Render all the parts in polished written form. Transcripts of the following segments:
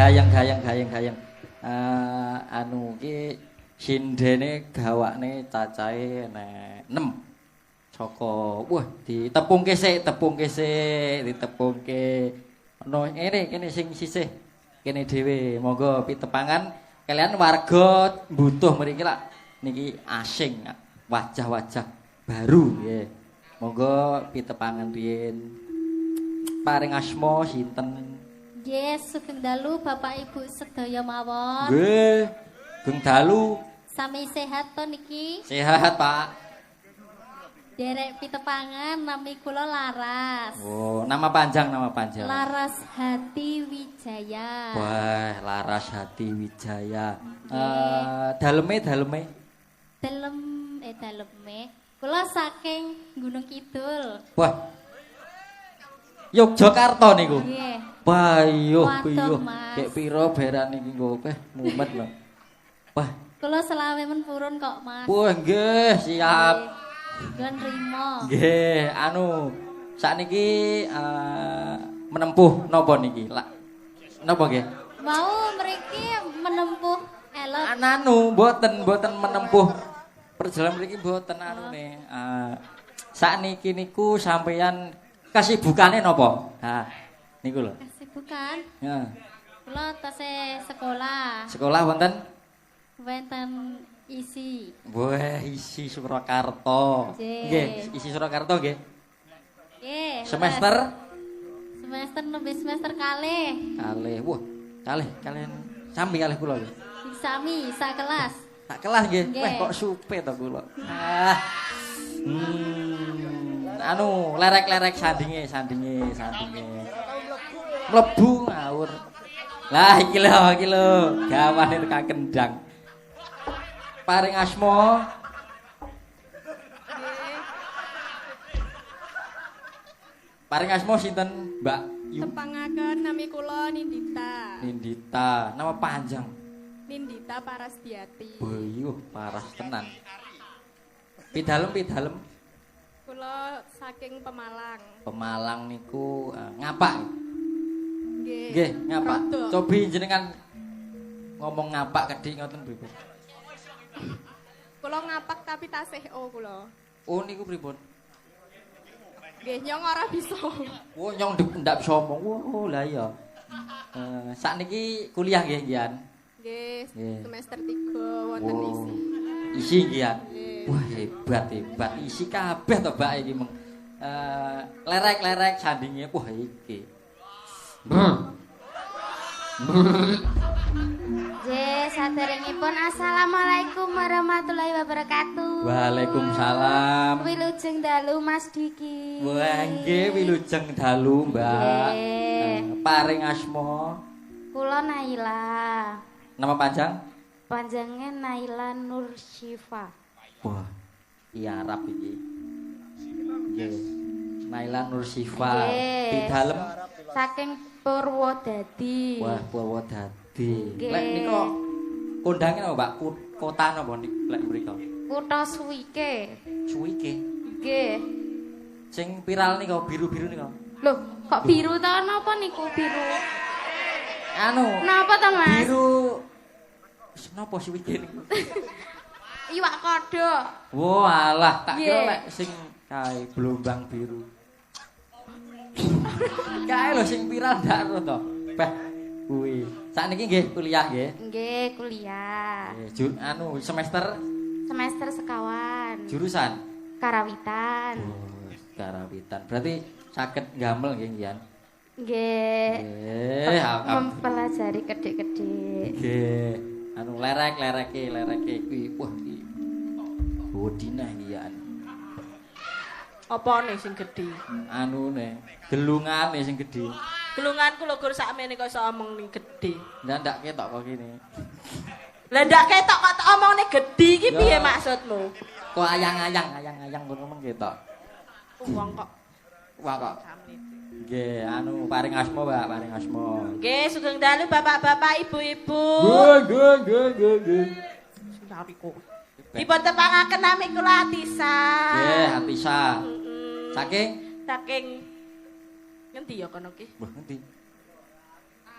gayeng. Anu ki sindene gawakne cacahe nek 6. Saka wah ditepungke sik, ditepungke. Ono kene sing sisih. Kene dhewe monggo pitepangan kalian warga butuh mriki lak niki asing wajah-wajah baru nggih. Monggo pitepangan riyin. Paring asma sinten? Nggih, sugeng dalu Bapak Ibu sedaya mawon. Nggih. Sugeng dalu. Sami sehat to niki? Sehat, Pak. Derek pitepangan nami kula Laras. Oh, nama panjang. Laras Hati Wijaya. Wah, Laras Hati Wijaya. Daleme. Daleme. Kula saking Gunung Kidul. Wah. Yogyakarta niku. Nggih. Bayuh. Mas. Kek pira beran iki nggo mumet lho. Wah, kula selawe men purun kok, Mas. Wah, nggih, siap. Gun rimo. Nggih, sakniki menempuh napa niki? Napa nggih? Mau mriki menempuh elok. Mboten menempuh perjalanan mriki mboten anune. Sakniki niku sampeyan kasibukane napa? Niku lho. Kasibukan? Heeh. Kula tasih sekolah. Sekolah wonten? Wonten isi. Wah, isi Surakarta. Nggih, isi Surakarta nggih. Nggih. Semester nembe semester kalih. Wah, kalian sami kalih kula nggih. Sami sak kelas. Sak kelas nggih. Wah, kok supe to kula. Lerek-lerek sandinge. Mlebu ngawur. Lah iki lho, gawane tekan kendang. Paring asma. Paring asma sinten, Mbak? Tepangaken nami kula Nindita. Nama panjang. Nindita Parasdiati. Boyuh, paras tenan. Pidalem. Kula saking Pemalang. Pemalang niku ngapak. Nggih. Ngapak. Cobi jenengan ngomong ngapak kedhi ngoten pripun? Kula ngapak tapi tasih kula. Oh niku pripun? Nggih, nyong ora bisa. Oh nyong ndak bisa omong. Oh lah iya. Sakniki kuliah nggih ngian? Nggih, semester 3 wonten isi. Isi ngian. Wah hebat. Isi kabeh to Mbak iki meng. Lerek-lerek sandinge wah iki. Saderengipun assalamualaikum warahmatullahi wabarakatuh. Waalaikumsalam. Wilujeng dalu Mas Diki. Wah nggih wilujeng dalu Mbak. Paring asma. Kula Naila. Nama panjang? Panjangnya Naila Nur Syifa. Wah, iya Arab iki. Nggih. Naila Nur Syifa. Pidalem saking Purwodadi. Wah, Purwodadi. Lek nika kondange napa, Mbak? Kota napa lek mriko? Kutha Suwike. Suwike. Nggih. Sing viral nika biru-biru nika. Loh, kok biru ta? Napa niku biru? Napa ta, Mas? Biru. Napa Suwike niku? Iwak kodhok. Wah, alah, tak kira lek sing kae gelombang biru. Kae lho sing viral ndak ro to. Beh, kuwi. Sakniki nggih kuliah nggih? Nggih, kuliah. Semester sekawan. Jurusan? Karawitan. Oh, karawitan. Berarti saged ngamel nggih ngian? Nggih. Nggih, mempelajari kedhik-kedhik. Nggih. Lerek-lereke kuwi. Wah, iki. Bodine ngian. Apane sing gedhi? Gelungane sing gedhi. Gelunganku lho gur sakmene kok iso omong ning gedhi. Ndak ketok kok kene. Lah ndak ketok kok omongne gedhi iki piye maksudmu? Kok ayang-ayang ngono ketok. Wong kok. Wah kok. Nggih, paring asma, Mbak, paring asma. Nggih, sugeng dalu Bapak-bapak, Ibu-ibu. Nggih. Sariku. Dipun tepangaken nami kula Atisa. Nggih, Atisa. Saking ngendi ya kono ki? Wah, ngendi?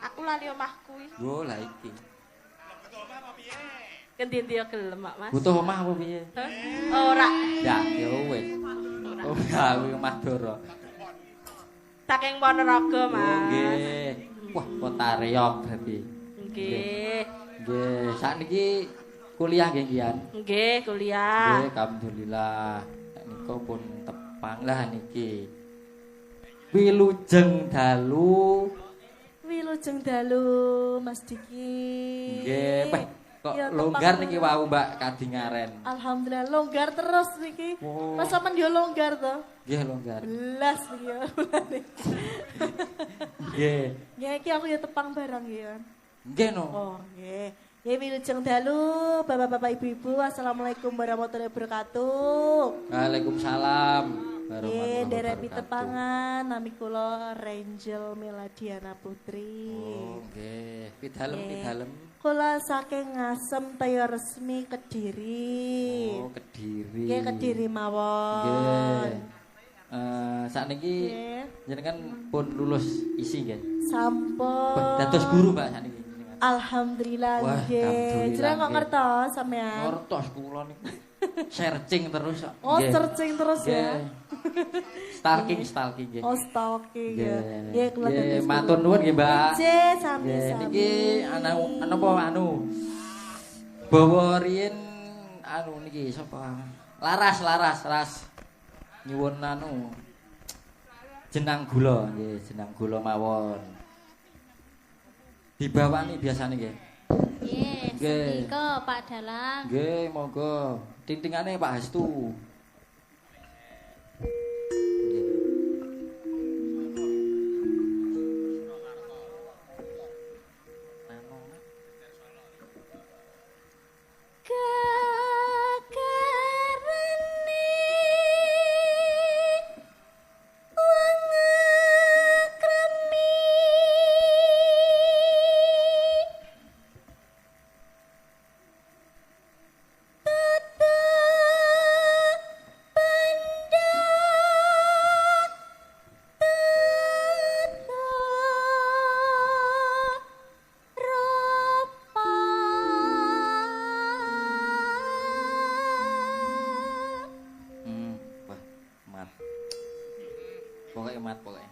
Aku lali omahku kuwi. Yo lah iki. Kendi-endi yo gelem, Mas. Butuh omah apa piye? Hah? Ora. Ya, ya wis. Oh, gawe omah Doro. Saking Ponorogo, Oh, Mas. nggih. Wah, kota Reog berarti. Nggih. Nggih, sakniki kuliah nggih Kian. Nggih, kuliah. Nggih, alhamdulillah. Nika pun tepang lah niki. Wilujeng dalu. Wilujeng dalu Mas Diki. Nggih, Pak. Kok Ya, longgar tepang niki wau Mbak Kadingaren. Alhamdulillah longgar terus niki. Oh. Mas sampean yo longgar to? Nggih, longgar. Belas niki ya. Nggih. Ya iki aku ya tepang barang ya. Nggih no. Oh, nggih. Ya wilujeng dalu Bapak-bapak Ibu-ibu, Assalamualaikum warahmatullahi wabarakatuh. Waalaikumsalam. Nggih, derek pitepangan nami kula Rangel Meladiana Putri. Oh, nggih. Pidalem, Nggih. pidalem. Kula saking Ngasem Taya Resmi Kediri. Oh, Kediri. Nggih Kediri Nggih. mawon. Sakniki Nggih. jenengan pun lulus isi nggih. Sampun. Dados guru Mbak sakniki jenengan. Alhamdulillah Wah, nggih. alhamdulillah, Jenengan kok nggih. ngertos sampean? Ngertos kula niku. Searching terus kok. Oh, Nggih. searching terus ya. Nggih. Stalking nggih. Oh, stalking ya. Nggih, kula Nggih, dados matur guru. nuwun nggih, Mbak. Nggih, Nggih, sami-sami. niki apa bawa riyen niki sapa? Laras. Nyuwun jenang gula, nggih, jenang gula mawon. Dibawani biasane nggih. Nggih, Nggih. senika Pak Dalang. Nggih, monggo. Tintingane Pak Hastu. Kekarene wong kremi tata pandang Wah, mat. Pokoknya mat pokoknya.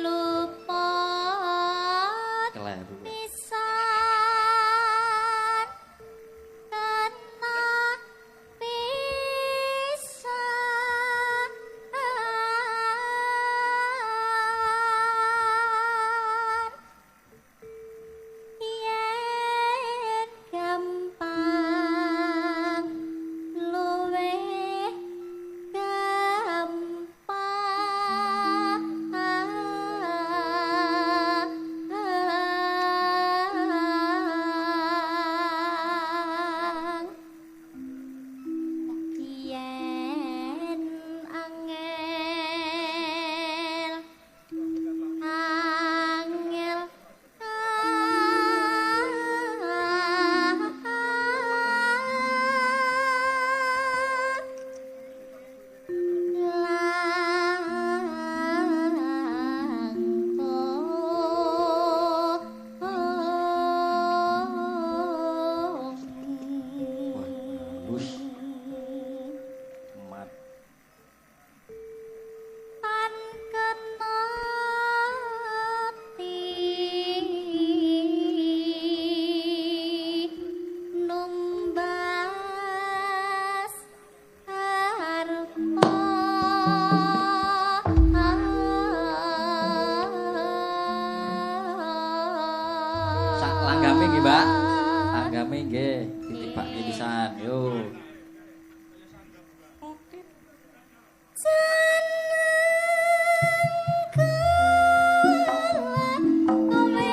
lupa Keleru. pisan kena pisan yen gampang luwih gampang yen angel angel Wah, halus. Mat. Tan kena numbas harpa Sak langgame nggih, Mbak. Langgame nggih, ditibak pisan. Yo. Kowe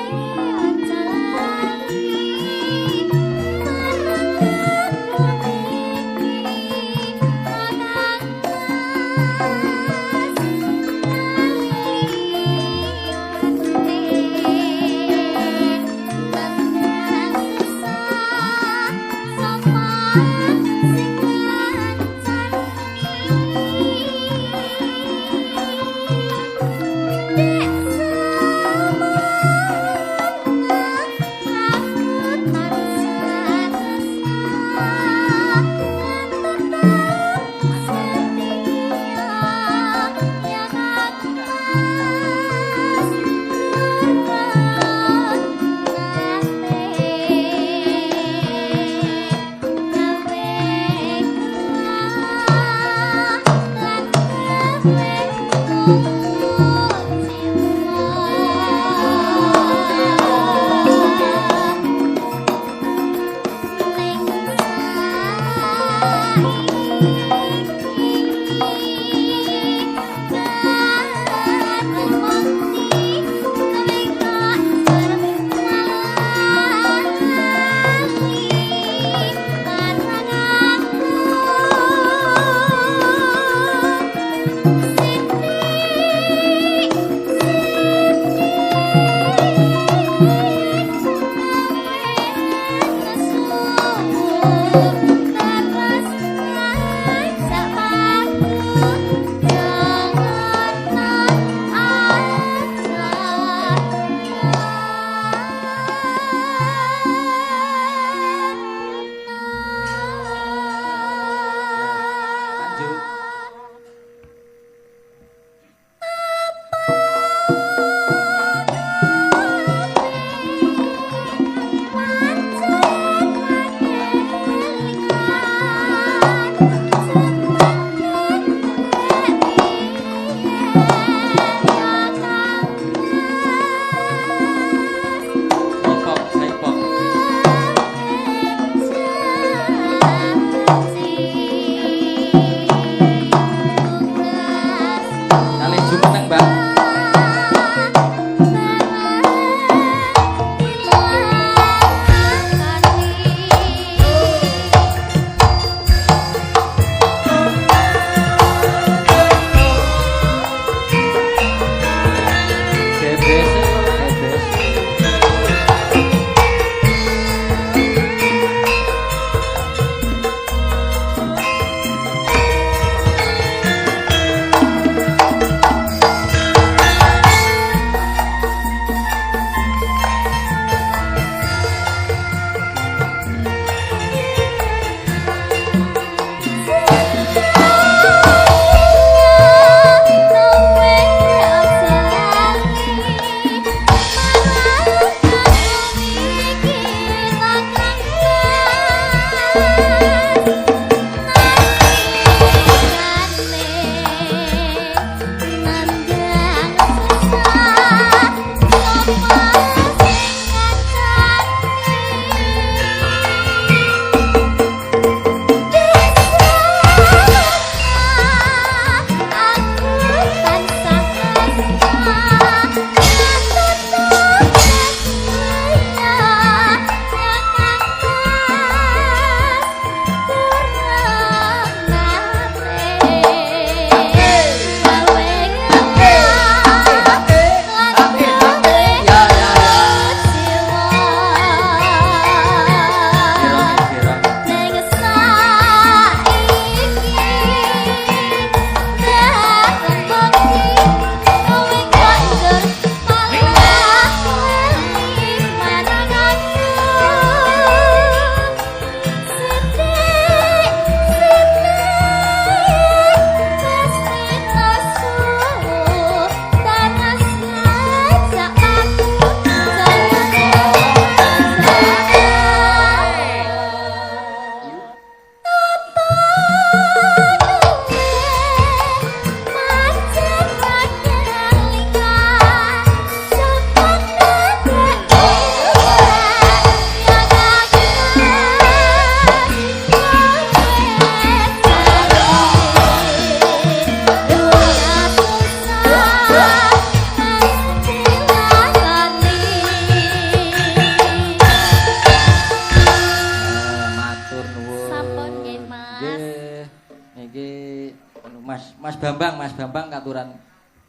Mas Bambang katuran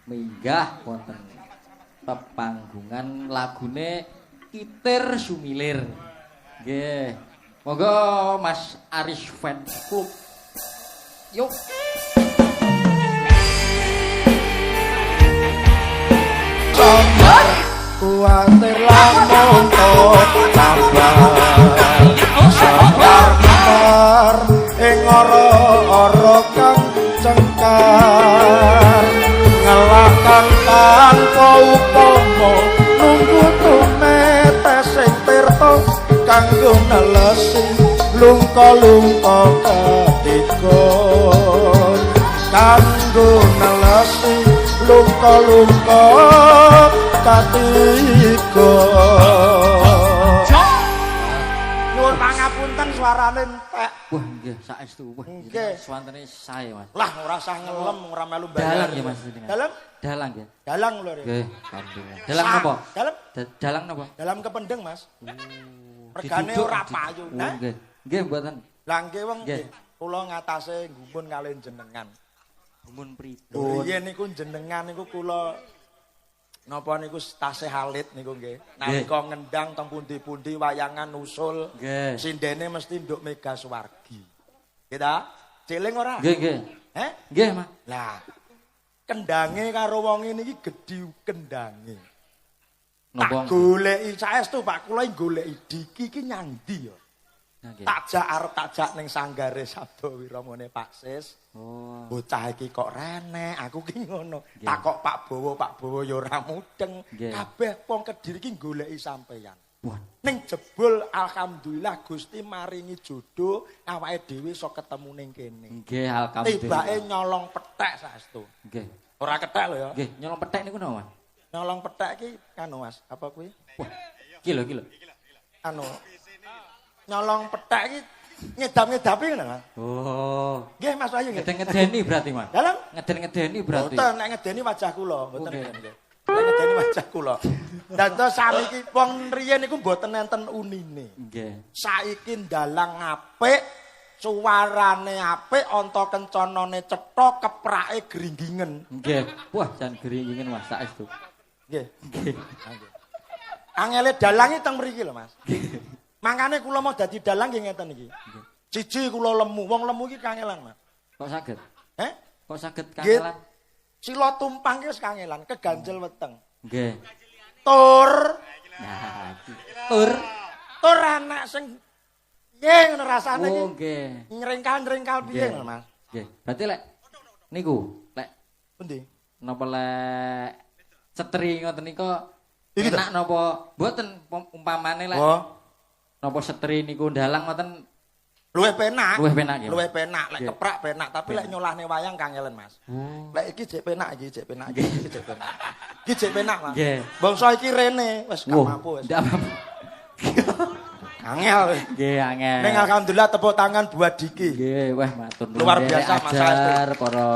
minggah wonten pepanggungan lagune Kitir Sumilir. Nggih. Monggo Mas Aris Fans Club. Yuk. Kuatir lamun tambah sabar ing ora kang cengkar ngelakkan tanpa upama nunggu tumetes sing tirta kanggo nelesi lungka-lungka kadikon kanggo nelesi lungka-lungka kadikon nyuwun pangapunten suarane entek. Wah nggih saestu. Wah nggih swantene sae Mas. lah ora usah ngelem ora melu bayar. Dalang ya Mas jenengan. Dalang? Dalang nggih. Dalang lho. Nggih, kandungan. Dalang napa? Dalang? Dalang napa? Dalam kependeng, Mas. Regane ora payu. Nah, nggih. Nggih mboten. lah nggih wong nggih. Kula ngatasé gumun kalih jenengan. Gumun pripun? Riyen niku jenengan niku kula napa niku tasih alit niku nggih. Nalika ngendang teng pundi-pundi wayangan usul. Nggih. Sindene mesti nduk mega suwargi. Nggih ta? Celing ora? Nggih, nggih. Heh? Nggih, Mas. Lah kendange karo wong niki gedhi kendange. Napa? Tak goleki saestu Pak, kula goleki diki iki nyandi ya. Nggih. Takjak arep takjak ning sanggare Sabda Wiramane Pak Sis. Oh. Bocah iki kok renek, aku ki ngono. Takok Pak Bowo ya ora mudeng. Kabeh wong Kediri ki goleki sampeyan. Wah. Ning jebul alhamdulillah Gusti maringi jodoh awake dhewe iso ketemu ning kene. Nggih, alhamdulillah. Tibake nyolong pethek saestu. Nggih. Ora kethek lho ya. Nggih, nyolong pethek niku napa, Mas? Nyolong pethek ki anu Mas, apa kuwi? Wah. Ki lho. Anu nyolong pethek iki ngedap-ngedapi ngono Mas. Oh. Nggih Mas Ayu nggih. Ngeden-ngedeni berarti, Mas. Dalam Ngeden-ngedeni berarti. mboten nek ngedeni wajah kula, mboten nggih. Nek ngedeni wajah kula. Dados saniki wong riyen niku mboten enten unine. Nggih. Saiki ndalang apik, suarane apik, anta kencanane cetha, keprake gringgingen. Nggih. Wah, jan gringgingen Mas saestu. Nggih. Nggih. Angele dalang iki teng mriki lho Mas. Mangkane kula mau dadi dalang nggih ngeten iki. Siji kula lemu, wong lemu iki kangelan, Mas. Kok saged? Heh? Kok saged kangelan? Sila tumpang ki wis kangelan, keganjel weteng. Nggih. Tur. Nah, iki. Tur anak sing piye ngono rasane iki. Oh, nggih. Nyrengkal-nyrengkal piye ngono, Mas? Nggih. Berarti lek niku, lek Pundi? napa lek setri ngoten nika Iki to? enak napa mboten umpamane lek Oh. napa setri niku ndalang ngoten Luwih penak. luwih penak ya. Luwih penak, lek Nggih. keprak penak, tapi lek nyolahne wayang kangelen, Mas. Oh. Lek iki jek penak iki, jek penak iki, jek penak. Iki jek penak, Mas. Nggih. Bangsa iki rene, wis gak Wah, mampu wis. ndak mampu. Angel. Nggih, angel. Ning alhamdulillah tepuk tangan buat Diki. Nggih, wah matur nuwun. Luar biasa, Mas ajar para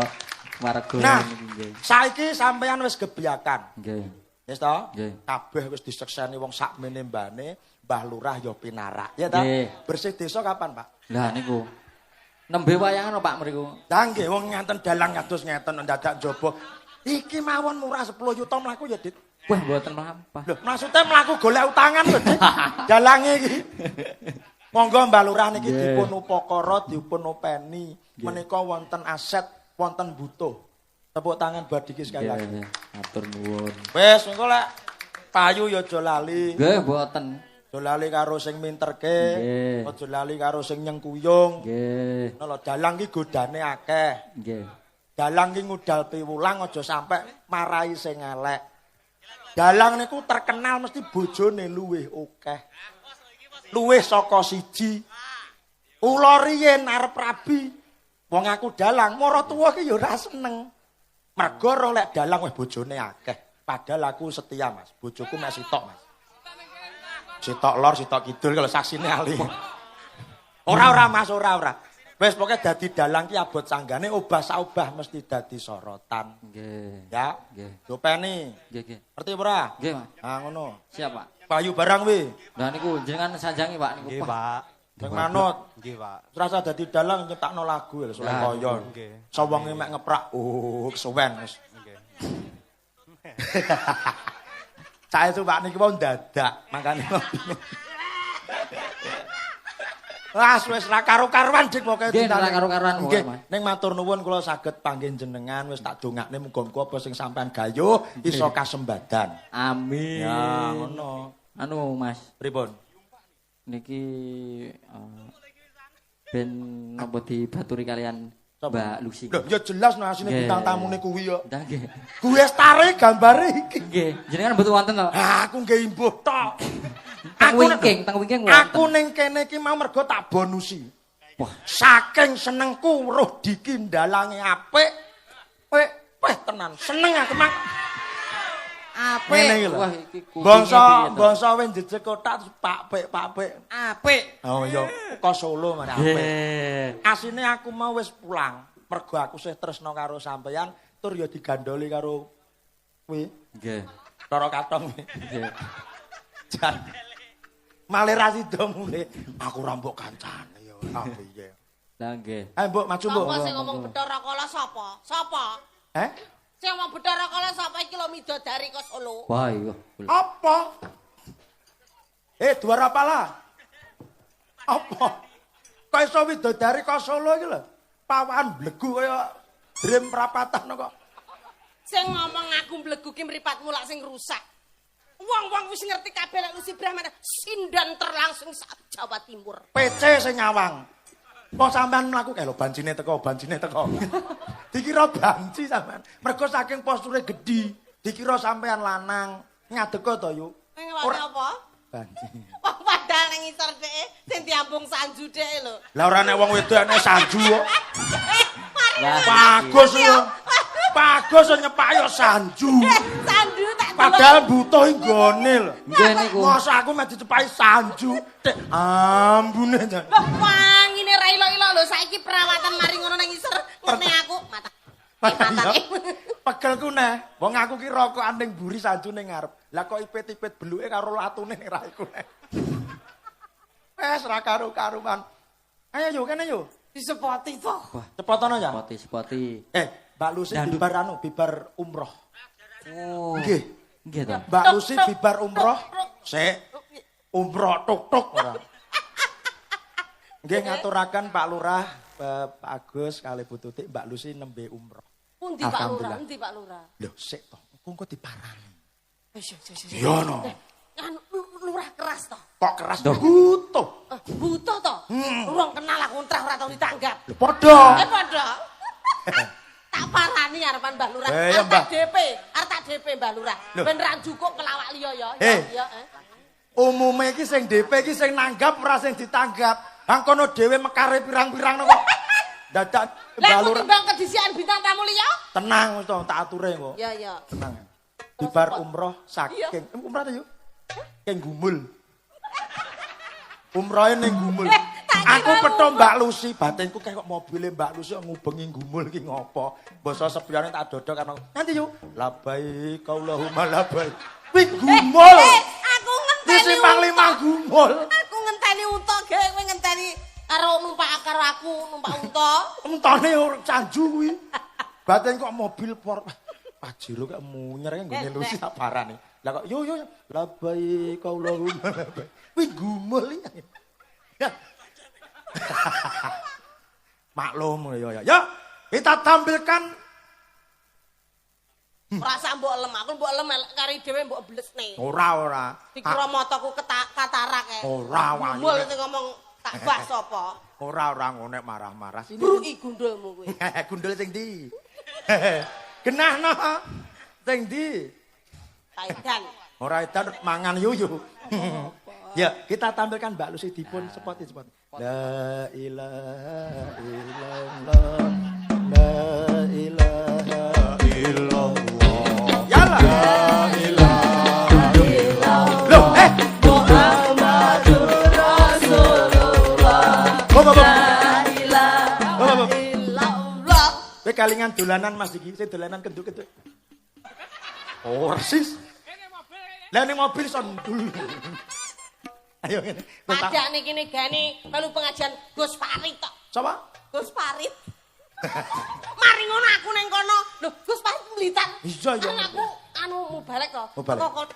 warga Nah, niki nggih. saiki sampeyan wis gebiakan. Nggih. Wis to? Nggih. Kabeh wis disekseni wong sakmene mbane, Mbah Lurah ya pinarak. Ya ta? Nggih. Bersih desa kapan, Pak? Lah niku. Nembe wayangan Pak mriku. Lah nggih wong ngenten dalang kados ngeten dadak njaba. Iki mawon murah 10 juta mlaku ya, Dit. Wah, mboten mlampah. Lho, maksudnya mlaku golek utangan lho, Dit. Dalange iki. Monggo Mbah Lurah niki Nggih. dipun upakara, dipun openi. Menika wonten aset, wonten butuh. Tepuk tangan buat Diki sekali lagi. Nggih, matur nuwun. Wis engko lek payu ya aja lali. Nggih, mboten. Aja lali karo sing minterke, Nggih. aja lali karo sing nyengkuyung. Nggih. Lho dalang ki godane akeh. Nggih. Dalang ki ngudal piwulang aja sampe marai sing elek. Dalang niku terkenal mesti bojone luwih akeh. Luwih saka siji. Ula riyen arep rabi. Wong aku dalang, mara tuwa ki ya ora seneng. Mergo ora lek dalang wis bojone akeh. Padahal aku setia, Mas. Bojoku mek sitok, Mas. Sitok lor, sitok kidul kalau saksine ali. Ora Mas, ora. Wis pokoke dadi dalang ki abot sanggane obah saobah mesti dadi sorotan. Nggih. Ya. Nggih. Dopeni. Nggih, nggih. Ngerti ora? Nggih, Mas. Ah ngono. Siap, Pak. Payu barang wi. Lah niku jenengan sanjangi, Pak niku. Nggih, Wah, Pak. Ning manut. Nggih, Pak. Rasa dadi dalang nyetakno lagu lho Soleh Koyon. Nggih. Sawenge mek ngeprak, kesuwen wis. Nggih. Saya tuh Pak niki mau dadak, makane. Wis ra karo-karuan dik pokoke Nggih, ra karo-karuan Nggih, Mas. ning matur nuwun kula saged panggih jenengan wis tak dongakne muga-muga apa sing sampean gayuh iso kasembadan. Amin. Ya, ngono. Anu Mas, Pripun? niki ben napa dibaturi kalian Mbak Lucy. Lho, ya jelas no asine Nggih. bintang tamune kuwi yo. Nggih, nggih. Kuwi stare gambare iki. Nggih, jenengan mboten wonten to? Aku nggih imbuh tok. Teng wingking wonten. Aku ning kene iki mau mergo tak bonusi. Wah, Saking senengku weruh Diki ndalange apik. Weh tenan, seneng aku mang. apik. Ngene iki lho. Wah, iki kupingnya piye to? Bangsa wis jejeg kotak terus pakpik. Apik. Oh iya, kok Solo mana apik. Nggih. Asine aku mau wis pulang. Mergo aku sih tresno karo sampeyan, tur ya digandoli karo kuwi, Nggih. Roro Katong. Nggih. Jan. Male ra sida mule. Aku rambok kancane ya. Ah piye. Lah nggih. Ayo Mbok, maju Mbok. Apa sing ngomong Bathara Kala sapa? Sapa? Eh? Sing ngomong Bathara Kala sapa iki lho midodari kok Solo. Wah, iya. Apa? Dua pala. Apa? Kok iso widodari kok Solo iki lho? Pawan blegu kaya Dream Prapatan kok. Sing ngomong aku mblegu ki mripatmu lak sing rusak. Wong-wong wis ngerti kabeh lek Lucy Brahmana sindan terlangsung sak Jawa Timur. PC sing nyawang. Kok sampean mlaku lho bancine teko. Dikira banci sampean. Mergo saking posture gedhi, dikira sampean lanang. Ngadeka to, Yuk. Ning ngene apa? Banci. Wong padahal nang ngisor dhek sing diambung sanju dhek lho. Lah ora nek wong wedok nek sanju kok. Lah, Bagus lho. Bagus nyepak yo sanju. Sanju tak Padahal butuh nggone lho. nggih niku. Masa aku mek dicepai sanju. Tek ambune jan. Loh, wangine ra ilo-ilo lho saiki perawatan mari ngono nang ngisor ngene aku mata. Pegelku neh. Wong aku ki rokokan ning mburi sanju ning ngarep. Lah kok ipit-ipit beluke karo latune ning ra iku neh. Wes ra karo-karuan. Ayo yo kene yo. Disepoti to. Cepotono ya. Spoti. Mbak Lucy Dandut. bibar umroh. Oh. Nggih. Nggih to. Mbak Lucy bibar umroh. Sik. Umroh tuk-tuk ora. Nggih ngaturaken Pak Lurah, Pak Agus kali Bu Tutik, Mbak Lucy nembe umroh. Pundi Pak Lurah? Alhamdulillah. Endi Pak Lurah? Lho sik to, engko diparani. Wis. Iya no. Kan lurah keras to. Kok keras Duh. butuh. Butuh to. Urung kenal aku ntrah ora tau ditanggap. Lho padha. Padha. Tak parani arepan Mbah Lurah. Ya, Arep Mbah. tak DP Mbah Lurah. Loh. Ben ra njukuk kelawak liya ya. Ya. Umume iki sing DP iki sing nanggap ora sing ditanggap. Hang kono dhewe mekare pirang-pirang kok. Dadak Lah Mbak kok Lurah. timbang kedisian bintang tamu liya? Tenang wis to, tak ature kok. Ya. Tenang. Bibar umroh saking umrah ta yuk. Keng Gumul. Umrohe ning Gumul. Aku petho Mbak Lucy, batinku kayak kok mobile Mbak Lucy ngubengi Gumul ki ngopo. Basa sepiyane tak dodok karo. Nanti yuk. Labai kaulahumma labai. Kuwi Gumul. Aku Di ngenteni. Simpang 5 Gumul. Aku ngenteni unta gawe kowe ngenteni karo numpak karo aku numpak unta. Entone ora canju kuwi. Batin kok mobil por. Pajero kok munyer kan nggone Lucy tak parane. Lah kok yo labai kaulahumma labai. Kuwi Gumul iki. Ya. Maklum ya. Ya, kita tampilkan Rasa mbok lem, aku mbok lem kari dhewe mbok blesne. ora. Dikira mataku katarak e. Ora wae. Mul sing ngomong tak bas sapa? Ora ngonek marah-marah sini. Bruki gundulmu kuwi. Gundul sing ndi? Genahno. Sing ndi? Kaidan. Ora edan mangan yuyu. Ya, kita tampilkan Mbak Lucy dipun spot. La ilaha illallah. La ilaha illallah. Yalla. La ilaha illallah. Loh, Muhammadur Rasulullah. La ilaha illallah. Kowe kalingan dolanan Mas iki, sing dolanan kenduk-kenduk. Oh, persis. Lah ning mobil son. Ayo ngene. Wis tak- Ada nih kini gani melu pengajian Gus Farid tok. Sapa? Gus Farid. Mari ngono aku neng kono. Lho, Gus Farid Blitar. Iya, iya. Kan aku anu mau balik to. Mau balik.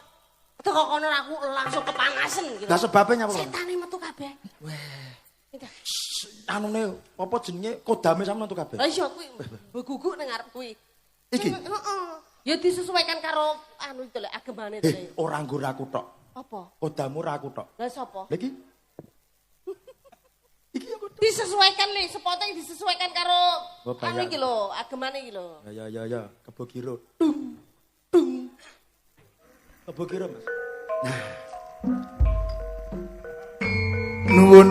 Teko kono aku langsung kepanasan gitu. Lah sebabnya nyapa? Setane metu kabeh. Anune apa jenenge kodame sampean tuh kabeh. Lah iya kuwi guguk ning arep kuwi. Iki? Heeh. Ya disesuaikan karo anu itu lho agemane itu. Ora nggo aku tok. Apa? Kodamu ra aku tok. Lah sapa? Lha iki? Iki aku tok. Disesuaikan nih, spotnya disesuaikan karo Oh, anu bayang. iki lho, agemane iki lho. Ya, kebo kira. Dung. Kebo kira, Mas. Nuwun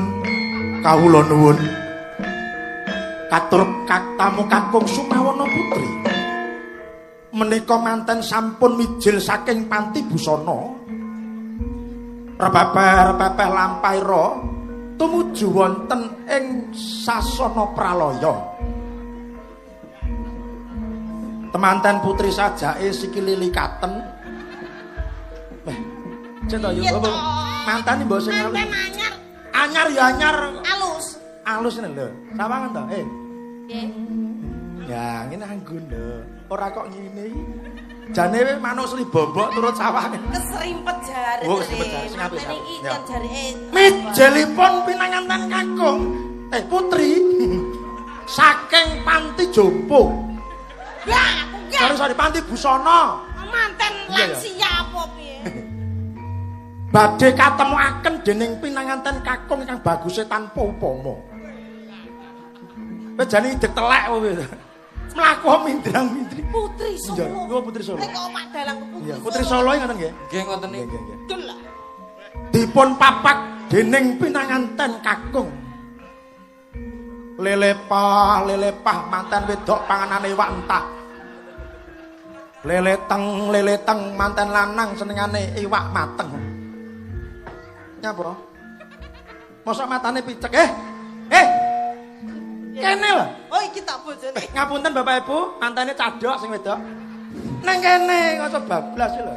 kawula nuwun. Katur tamu kakung Sumawana Putri. Menika manten sampun mijil saking panti busana. Repepeh lampaira tumuju wonten ing sasana pralaya. Temanten putri sajake sikile likaten. Ceto yo Iya, toh. mantane mbok sing Manten anyar, anyar ya anyar. alus. Alus ngene lho. Sawangan to, Nggih. Ya, ngene anggone. Ora kok ngene iki. Jane manuk sri bobok turut sawangan. Keserimpet jare. Oh, keserimpet jare, sing apik, Manten apik. iki Ya. kan jareke. Mijelipun pinanganten kakung putri saking panti jompo. Ya, aku ya. Sorry panti busana. Manten Iya, ya. lansia apa piye? Badhe katemuaken dening pinanganten kakung ingkang baguse tanpa upama. Wis jane idek telek kowe. Mlaku mindrang-mindri. Putri Solo. Iya, niku Putri Solo. Nek kok Pak Dalang Putri. Iya, Putri Solo ngoten nggih. Nggih ngoten niku. Nggih. Dul lah. Dipun papak dening pinanganten kakung. Lelepah manten wedok panganane iwak entah. Leleteng manten lanang senengane iwak mateng. Nyapa? Mosok matane picek kene lho. Oh iki tak bojone. Ngapunten Bapak Ibu, mantane cadok sing wedok. Neng kene ngoso bablas lho.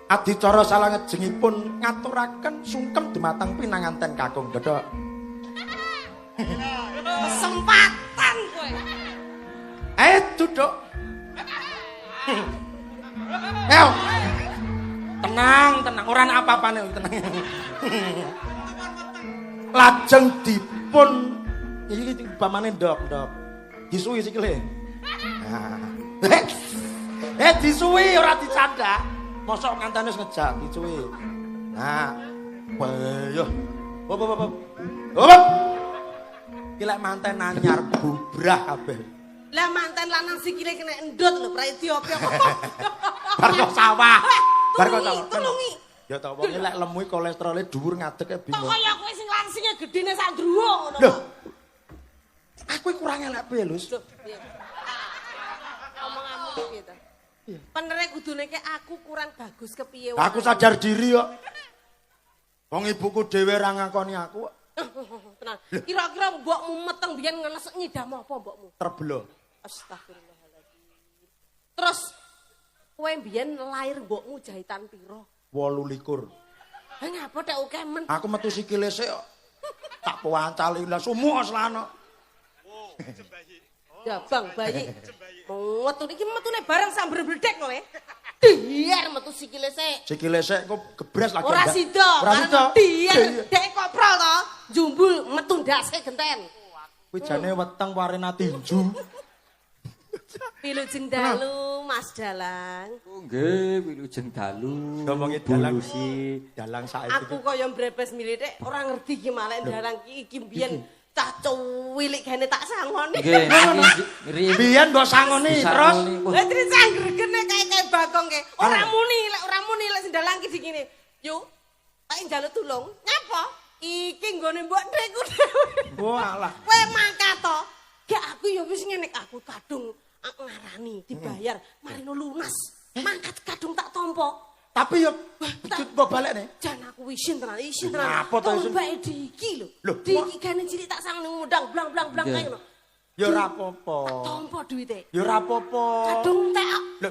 Adicara salangejengipun ngaturaken sungkem dumateng pinanganten kakung Dodok. Kesempatan kowe. Duduk. Ayo. Tenang, ora ana apa-apane, tenang. Lajeng dipun iki pamane ndok. Disuwi sikile. Disuwi ora dicandak. Mosok ngantane wis ngejak disuwi. Nah, yo. Hop. Iki lek manten anyar bubrah kabeh. Lah manten lanang sikile kena endut lho, Praityo apa kok. Bar kok sawah. Bar kok sawah. Tulungi. Ya ta wong lek lemu kolesterole dhuwur ngadeg Kok bingung. kaya kowe sing langsinge gedene sak druwo ngono. Lho. Aku kurang elek piye, Lus? Omonganmu piye to? Penere kudune ke aku kurang bagus kepiye wae. Aku sadar diri kok. Wong ibuku dhewe ra ngakoni aku. Tenang. Kira-kira mbokmu meteng biyen ngenesek nyidam apa mbokmu? Terbelo. Astagfirullahaladzim. Terus kowe biyen lahir mbokmu jahitan piro? 28. Ha ngapa tek ukemen? Aku metu sikile sik kok. Tak pawancali lah sumuk selana. Ya bang bayi. Metu iki metune bareng sambar bledek kowe. Diar metu sikile sik. Sikile sik kok gebres lagi. Ora sida. Ora sida. Diar dek koprol to. Jumbul metu ndase genten. Kuwi jane weteng warena tinju. Pilujeng dalu Mas Dalang. Nggih, wilujeng dalu. Ngomongi dalang. Bulusi. Dalang saiki. Aku kaya mbrebes milih ora ngerti ki malek dalang iki biyen cah cuwilik gene tak sangoni. Nggih, nggih. Biyen mbok sangoni terus. Lah terus anggregene kaya bagong ke. Ora muni lek sendalang ki dikene. Yo, tak njaluk tulung. Nyapa? Iki nggone mbok ndekku dhewe. Walah. Kowe mangkat to. Gak aku ya wis ngene aku kadung ngarani dibayar marino lunas. Mangkat kadung tak tompo. Tapi yo mbok balekne. Jan aku isin tenan, isin tenan. Apa to isin? Tombake diki lho. Loh, Diki gane cilik tak sangone ngundang blang kaya ngono. Ya ora apa-apa. Tompo duwite. Ya ora apa-apa. Kadung tek. Lho.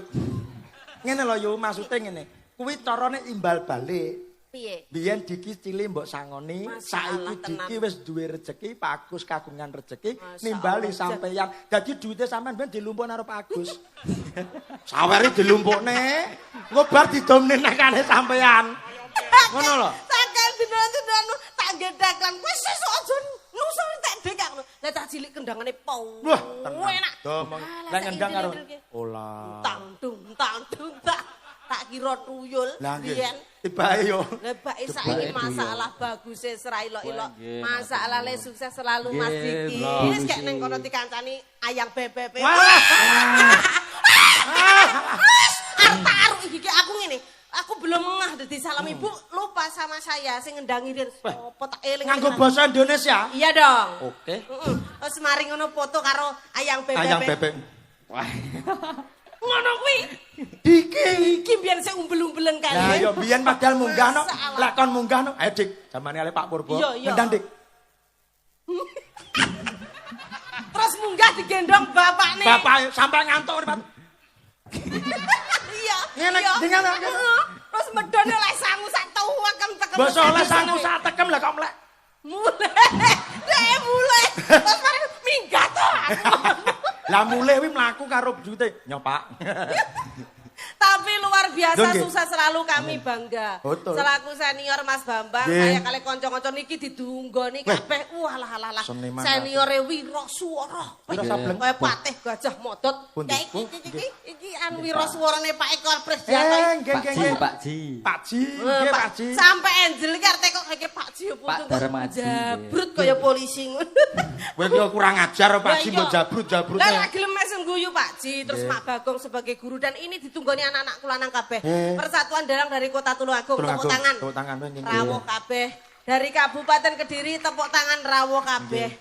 Ngene lho yo maksude ngene. Kuwi carane imbal balik. Piye? Biyen Diki cili mbok sangoni, saiki Diki wis duwe rejeki, Pak Agus kagungan rejeki, nimbali sampeyan. Dadi duwite sampean ben dilumpuk karo Pak Agus. Sawere dilumpukne, engko bar didomne nekane sampeyan. Ngono lho. Saking dina-dina tak gedhek lan wis sesuk aja nusul tak dekak. Lah tak cilik kendangane pau. Wah, enak. Domong. Lah ngendang karo olah. Tang dung tak kira tuyul biyen. Tibae yo. Lah bake saiki masalah baguse serai ilok-ilok. Masalah le sukses selalu Mas Diki. Wis kek ning kono dikancani ayang bebek. Arep iki aku ngene. Aku belum ngeh dadi salam ibu lupa sama saya sing ngendangi Rin. Apa tak eling. Nganggo basa Indonesia? Iya dong. Oke. Terus mari ngono foto karo ayang bebek. Ayang bebek. Wah. Ngono kuwi. Iki biyen sik umbel-umbelen kan. Lah ya biyen padahal munggah no. Lek kon munggah no, ayo Dik, zamane ale Pak Purbo. Ngendang Dik. Terus munggah digendong bapakne. Bapak sampai ngantuk Pak. Iya. Ngene dengan terus medone oleh sangu sak tuwek tekem. Basa oleh sangu sak tekem lah kok mlek. Mulai. Terus mari minggat to aku. Lah mulai kuwi mlaku karo bujute nyopak. Tapi luar biasa sukses selalu kami bangga. Betul. Selaku senior Mas Bambang, saya kali konco-konco niki didunggoni kabeh. Walah. Seniore Wirasuwara. Kaya Patih Gajah Modot. Iki an Wirasuwarane Pak Eko Presjata. Pak Ji. Sampai Angel iki arep kok iki Pak Ji opo Pak Darmaji. Jabrut kaya polisi ngono. Kowe ki kurang ajar Pak Ji mbok jabrut-jabrut. Lah ra gelem mes ngguyu Pak Ji, terus Mak Bagong sebagai guru dan ini ditunggoni anak-anakku lanang kabeh. Persatuan Dalang dari Kota Tulungagung, tepuk tangan. Tepuk tangan Rawuh kabeh. Dari Kabupaten Kediri tepuk tangan rawuh kabeh.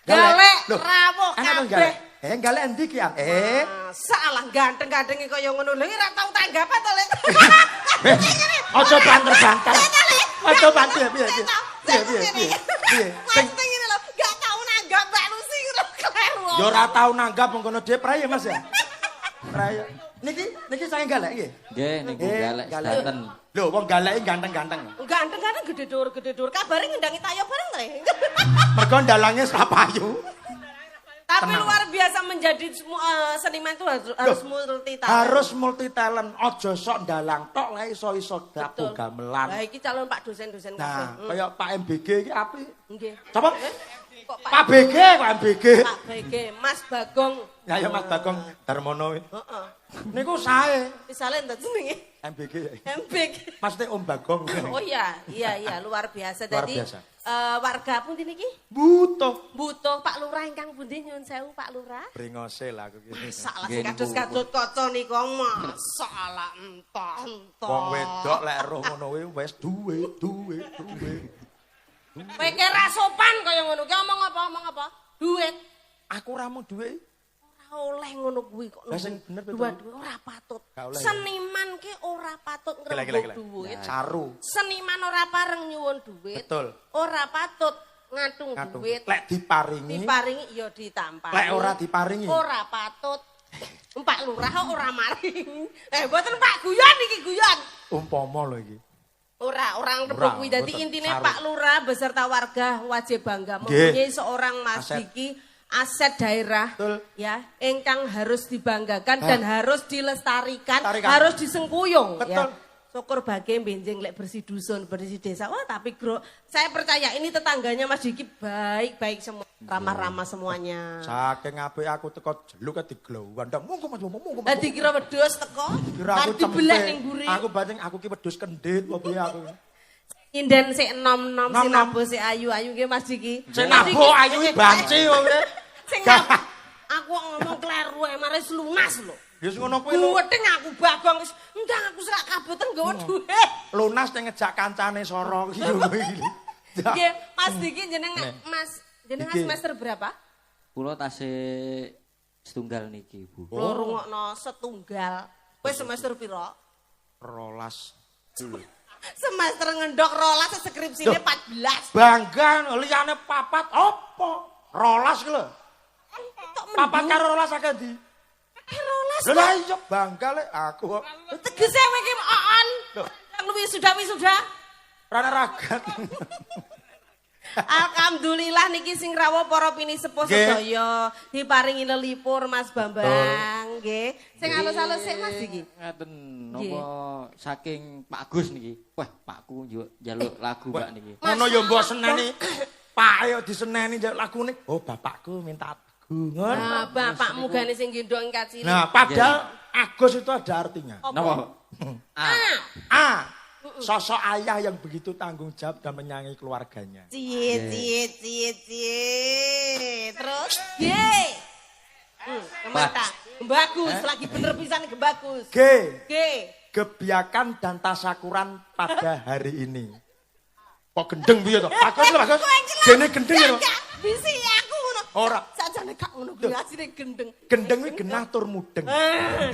Galek rawuh kabeh. Galek endi ki? Salah ganteng-gantengi kaya ngono lho ora tau tanggapan to, Lek. Aja banter-banter. Aja banter piye. Sing ngene lho, gak tau nanggap Mbak Lucy ngono kleru. Ya ora tau nanggap ngono dhewe praye Mas ya. Praye. Niki saking galek nggih? Nggih, niku galek sedanten. Lho, wong galeke ganteng-ganteng. Ganteng-ganteng gede dur. Kabare ngendangi tayo bareng to, Le. Mergo ndalange sapayu. Tapi luar biasa menjadi seniman itu harus multi talent. Harus multi talent. Aja sok ndalang tok lah iso-iso dapur gamelan. Lah iki calon Pak dosen-dosen kabeh. Nah, kaya Pak MBG iki apik. Nggih. Sapa? Pak BG, Pak MBG. Pak BG, Mas Bagong. Ya ya Mas Bagong Darmono. Heeh. Niku sae. Misale ndak jenenge? MBG. MBG. Maksudnya Om Bagong. Oh iya, luar biasa. Jadi warga pundi niki? Butuh Pak Lurah ingkang pundi nyuwun sewu Pak Lurah? Bringose lah aku iki. Salah sing kados-kados kaca nika masalah entah. Wong wedok lek roh ngono kuwi wis duwe. Kowe ki ra sopan kaya ngono ki omong apa? Duit. Aku ora mau duwe. Ora oleh ngono kuwi kok. Lah sing bener ora patut. Seniman ki ora patut ngrembug duit. Saru. Seniman ora pareng nyuwun duit. Betul. Ora patut ngantung duit. Lek diparingi ya ditampani. Lek ora diparingi ora patut. Pak Lurah kok ora maring. Mboten Pak guyon iki guyon. Umpama lho iki. Ora ngrembug kuwi. Dadi intine Pak Lurah beserta warga wajib bangga mempunyai seorang Mas Diki aset daerah. Betul. Ya, ingkang harus dibanggakan dan harus dilestarikan, harus disengkuyung. Betul. Ya. Syukur bagai benjing lek bersih dusun, bersih desa. Wah, tapi saya percaya ini tetangganya Mas Diki baik-baik semua, ramah-ramah semuanya. Saking apik aku teko jeluk diglowon. Monggo Mas, monggo. Lah dikira wedhus teko, aku dibelah ning mburi. Aku bateng aku ki wedhus kendhit apa piye aku. Inden sik enom-enom sing nabo sik ayu-ayu nggih Mas Diki. Sing nabo ayu banci kowe. Sing aku ngomong kleru mare lunas lho. Ya wis ngono kuwi. Kuwething aku Bagong wis ndang aku serak kaboten nggawa dhuwit. Lunas ning ngejak kancane Soro iki ngono iki. Nggih, Mas Diki jenengan semester berapa? Kula tasih setunggal niki, Bu. Lho rungokno setunggal. Kowe semester pira? 12 dulu. Semester ngendok 12 skripsine 14. Bangga liyane papat apa? 12 ki lho. Papat karo 12 akeh ndi? 12. Lah iya bangga lek aku kok. Tegese kowe iki on. Yang wisuda. Rana ragat. Alhamdulillah niki sing rawuh para pinisepuh sedaya diparingi lelipur Mas Bambang nggih. Sing alus-alus sik Mas iki. Ngaten napa saking Pak Agus niki. Wah, Pakku njaluk lagu Pak niki. Ngono ya mbok seneni. Pak yo diseneni njaluk lagune. Oh, bapakku minta lagu. Nah, bapakmu gane sing gendong ing kacili. Nah, padahal Agus itu ada artinya. Napa? A. Sosok ayah yang begitu tanggung jawab dan menyayangi keluarganya. Cie. Terus G. Kemata. Bagus, lagi bener pisan bagus. G. Gebiakan dan tasakuran pada hari ini. Kok gendeng piye to? Bagus lho, bagus. Gene gendeng ya to? Bisi aku ngono. Ora. Sajane gak ngono kuwi asine gendeng. Gendeng kuwi genah tur mudeng.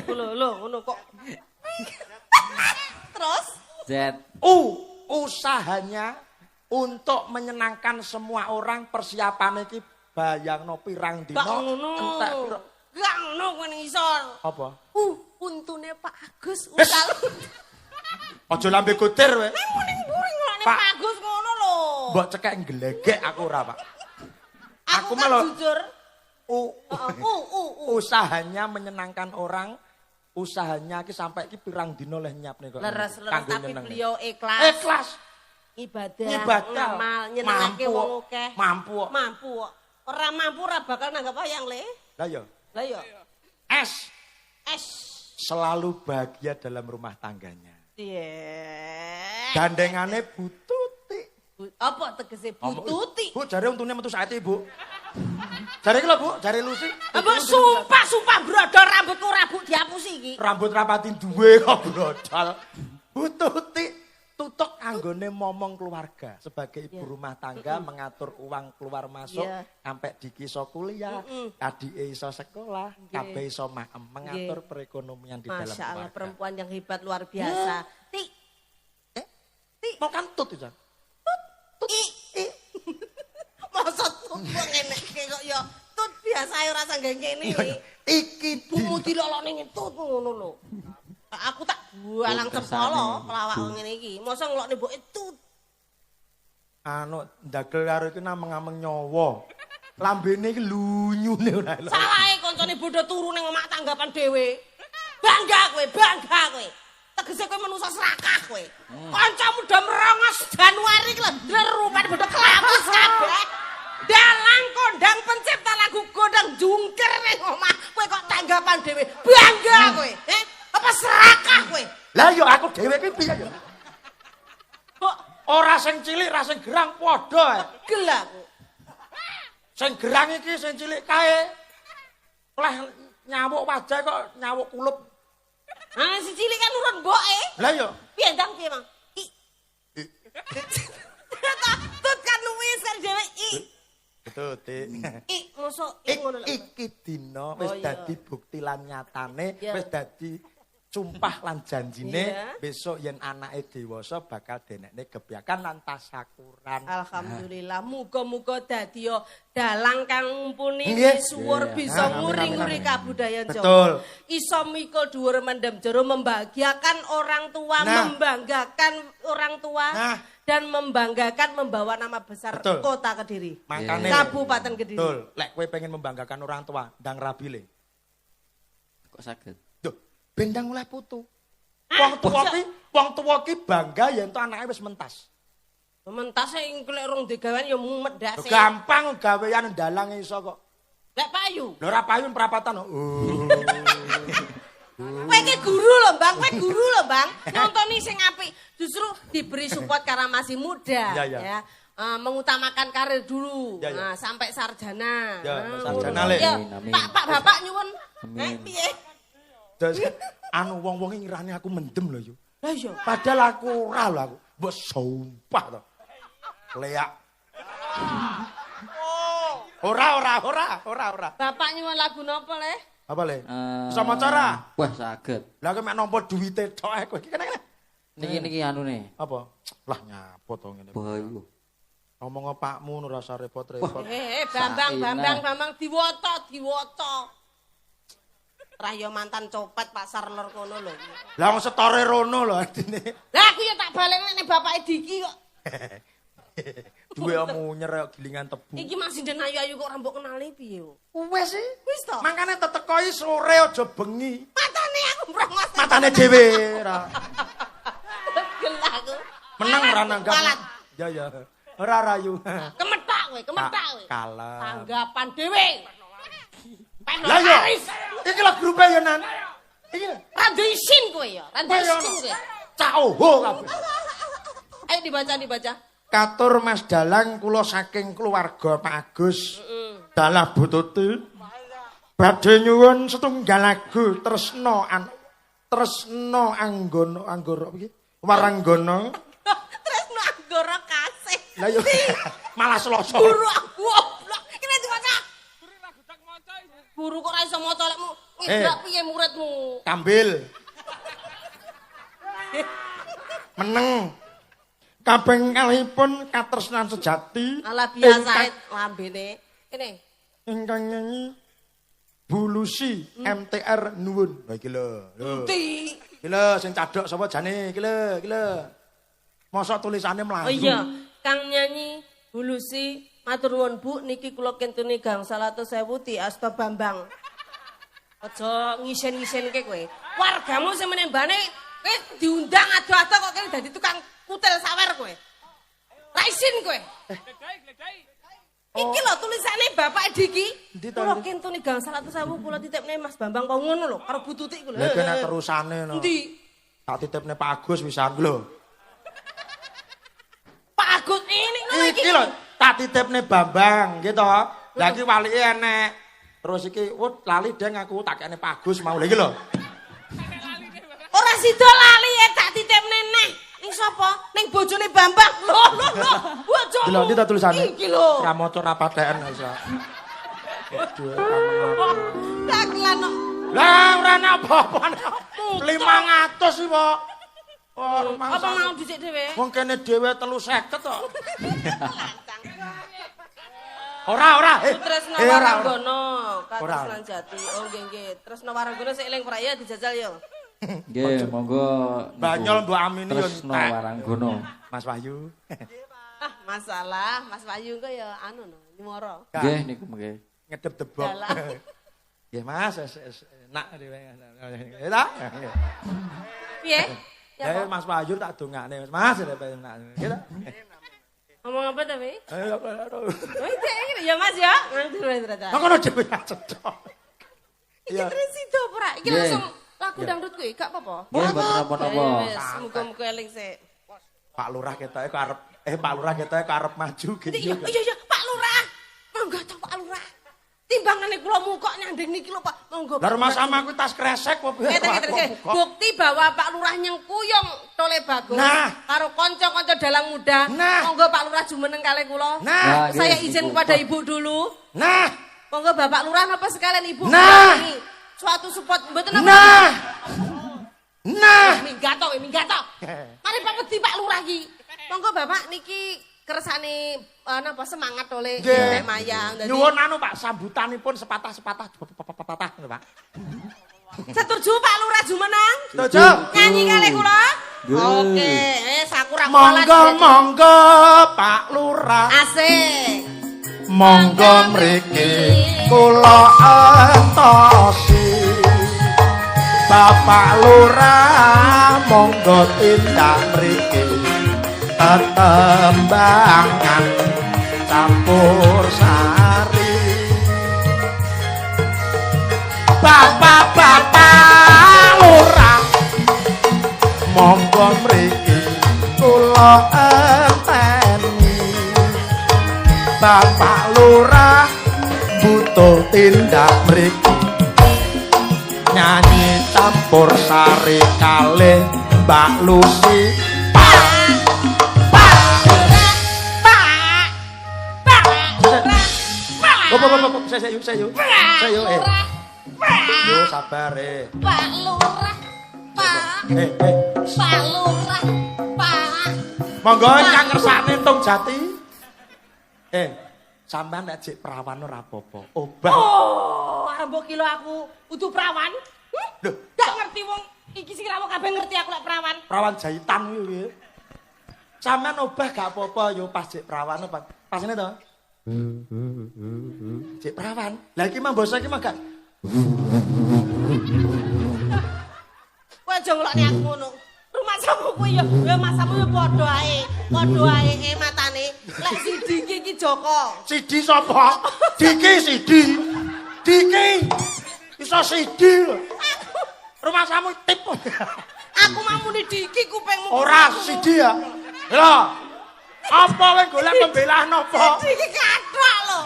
Lho ngono kok. Terus Z. usahanya untuk menyenangkan semua orang. Persiapan iki bayangno pirang dina entek pira. Gak ngono kowe ngisor. Apa? Untune Pak Agus usal. Aja lambe gotir kowe. Ning buring Pak Agus ngono lho. Mbok cekek nggelegek aku ora, Pak. Aku kan jujur. Usahanya menyenangkan orang. Usahanya ki sampai ki pirang dina leh nyiapne kok. Leres tapi beliau ikhlas. Ikhlas. Ibadah. Ngamal nyenengake wong akeh. Mampu. Ora mampu ora bakal nanggap wayang le. Lah ya. S. Selalu bahagia dalam rumah tangganya. Iya. Gandengane bututi. Apa tegese bututi? Bu, jare untune metu saete, Bu. Jare iki lho, Bu, jare Lucy. Mbok sumpah brodol rambutku rabuk diapusi iki. Rambut rapati duwe kok brodol. Bututi tutuk anggone momong keluarga sebagai ibu rumah tangga mengatur uang keluar masuk sampai Diki iso kuliah, adike iso sekolah, kabeh iso mengatur perekonomian di dalam keluarga. Masya Allah, perempuan yang hebat luar biasa. Ti. Mau kan tut itu. Tut. Masa tut kok ngene kok ya tut biasa ae ora sanggeng kene iki. Iki bumu dilolone tut ngono lho. Aku tak bualang cepolo kelawak ngene iki. Mosok ngelokne mboke tut. Anu ndagel karo iki nameng-ameng nyawa. Lambene iki lunyune ora lho. Salahe koncone bodho turu ning omah tanggapan dhewe. Bangga kowe. Tegese kowe manusa serakah kowe. Kancamu do merongos Januari iki lho, rupane bodho kelapus kabeh. Dalang kondang pencipta lagu gondang jungkir ning omah. Kowe kok tanggapan dhewe. Bangga kowe. Apa serakah kowe? Lah yo aku dhewe iki piye yo? Ora sing cilik, ra sing gerang padha ae. Gelak. Sing gerang iki sing cilik kae. Oleh nyawuk wajah kok nyawuk kulup. Ah si cilik kan urun mboke. Lah yo. Piye ndang piye, Mang? Tut kan wis kan dhewe Betul, Dik. Mosok ngono lho. Iki dina wis dadi bukti lan nyatane, wis dadi sumpah lan janjine besok yen anake dewasa bakal denekne gebyakan lan tasakuran. Alhamdulillah, muga-muga dadi dalang kang mumpuni misuwur bisa nguring-nguri kabudayan Jawa. Iso mikul dhuwur mendem jero membahagiakan orang tua, membanggakan orang tua. Dan membanggakan membawa nama besar kota Kediri. Makane Kabupaten Kediri. Betul. Lek kowe pengen membanggakan orang tua, ndang rabile. Kok saged? Duh, bendang oleh putu. Wong tuwa ki bangga yen to anake wis mentas. Mentas sing lek rong digawean ya mumet ndase. Gampang gawean ndalang iso kok. Lek payu. Lho ora payu perapatan. Kowe iki guru lho, Bang. Kowe guru lho, Bang. Nontoni sing apik. Justru diberi support karena masih muda ya. Mengutamakan karir dulu. Nah, sampai sarjana. Sarjana le. Pak Bapak nyuwun. Piye? Terus anu wong-wong ngirane aku mendem lho yo. Lah iya. Padahal aku ora lho aku. Mbok sumpah to. Leak. Ora. Bapak nyuwun lagu napa le? Apa le? Bisa maca ora? Wah, saged. Lah kok mek nampa duwite tok ae kowe iki kene. Niki anune. Apa? Lah nyapot to ngene. Bayu. Ngomong pakmu ora usah repot-repot. Bambang diwoto. Rahya mantan copet pasar lor kono lho. Lah wong setore rono lho artine. Lah aku ya tak balekne nek bapake Diki kok. Duwe munyer gilingan tebu. Iki masih den ayu-ayu kok ora mbok kenali piye yo. Wis sih. Wis to. Mangkane tetekoi sore aja bengi. Matane aku brongos. Matane dhewe ora. Gelah aku. Menang ora nanggap. Ya ya. Ora rayu. Kemethak kowe, kemethak kowe. Kalah. Tanggapan dhewe. Lah yo. Iki lho grupe yo nan. Iki rada isin kowe ya. Rada isin kowe. Caoho kabeh. Ayo dibaca. Katur Mas Dalang kula saking keluarga Pak Agus. Dalah Bututi. Badhe nyuwun setunggal lagu Tresna Anggana Anggara piye? Waranggana. Tresna Anggara kasih. Lah yo malah Selasa. Guru goblok. Kene diwaca. Guru kok ora iso maca lekmu. Ngidrak piye muridmu? Kambil. Meneng. Kaping kalihipun katresnan sejati. Ala biasa lambene. Kene. Ingkang nyanyi Bulusi MTR nuwun. Lah iki lho. Endi? Iki lho sing cadhok sapa jane iki lho. Mosok tulisane mlayu. Oh iya, kang nyanyi Bulusi matur nuwun Bu niki kula kentuni gangsal 100.000 di Asta Bambang. Aja ngisen-ngisenke kowe. Wargamu sing menembane kowe diundang ado-ado kok kene dadi tukang kutil sawer kowe. Ra isin kowe. Iki lho tulisane Bapak Diki. Kula kentuni gangsal 100.000 kula titipne Mas Bambang kok ngono lho karo Bu Tutik lho. Lah kena terusane no. Endi? Tak titipne Pak Agus wisan lho. Pak Agus ini lho Iki lho tak titipne Bambang gitu. Lah iki walike enek. Terus iki lali deng aku tak kene Pak Agus mau lha iki lho. Ora sida lali tak titipne neh. Ning sapa? Ning bojone Bambang. Lho. Bojomu. Lho iki tak tulisane. Iki lho. Ra maca ra patheken iso. Aduh, Tak kelano. lah ora ana apa-apa. 500 iki, Pak. Oh, Apa mau dhisik dhewe? wong kene dhewe 350 kok. Ora. Tresna ora. Waranggana, Katresnan Jati. Oh nggih. Tresna Waranggana sik eling praya dijajal yo. Nggih, monggo. Banyol Mbok Amini yo Tresna Waranggana. Mas Wahyu. Ah, masalah Mas Wahyu kok ya anu no, nyuwara. Nggih niku nggih. Ngedep debok. Dalah. Nggih Mas, enak dhewe. Ya. Piye? Ya Mas Wahyu tak dongakne Mas. Enak. Ya. Ngomong apa to, Wi? Ayo. Oh, iki ya Mas ya. Ngantur ternyata. Ngono dhewe cedhok. Iki terus sido ora? Iki Nggih. langsung lagu dangdut kuwi, gak apa-apa. Nggih, mboten napa-napa. Wis, muga-muga eling sik. Pak Lurah ketoke arep Pak Lurah ketoke arep maju gitu. Iya, Pak Lurah. Monggo to Pak Lurah. Timbangane kula mukok nyanding niki lho Pak. Monggo. Lah rumah sama aku tas kresek kok. Bukti bahwa Pak Lurah nyengkuyung tole bagus Nah. karo kanca-kanca dalang muda. Nah. Monggo Pak Lurah jumeneng kalih kula. Nah, Saya nggih, izin Ibu. kepada Ibu dulu. Nah, Monggo Bapak Lurah napa sekalian Ibu Nah. mengurangi suatu support mboten napa. Nah. Minggato. Mari Pak wedi Pak Lurah iki. Monggo Bapak niki kersane napa semangat oleh Nek Maya. Dadi Nyuwun anu Pak sambutanipun sepatah-sepatah lho Pak. setuju Pak Lurah jumeneng? Setuju. Nyanyi kalih kula? Nggih. Oke, sakurang kualat. Monggo Pak Lurah. Asik. Monggo mriki kula entosi. Bapak Lurah monggo tindak mriki tetembangan campur sari. Bapak Lurah monggo mriki kula enteni. Bapak Lurah butuh tindak mriki nyanyi campur sari kalih Mbak Lucy. Saya Yo sabar Pak Lurah, Pak. Pak Lurah, Pak. Monggo ingkang ngersane Tung Jati. Sampeyan nek jek perawan ora apa-apa. Obah. Oh, mbok kilo aku utuh perawan. Lho, Gak ngerti wong iki sing rawuh kabeh ngerti aku lek perawan. perawan jahitan kuwi. sampean obah gak apa-apa yo pas jek prawan apa. Pas ngene to. Jek prawan. Lah iki mah basa iki mah gak. Kowe aja ngelokne aku ngono. Rumah samu kuwi ya masamu ya padha ae. Padha ae matane. Lek Sidi iki Joko. Sidi sapa? Diki Sidi. Diki. Iso Sidi lho. Rumah samu tip. Aku mau muni Diki kupingmu. Ora Sidi ya. Lho. Apa kowe golek pembelaan apa? Diki kathok lho.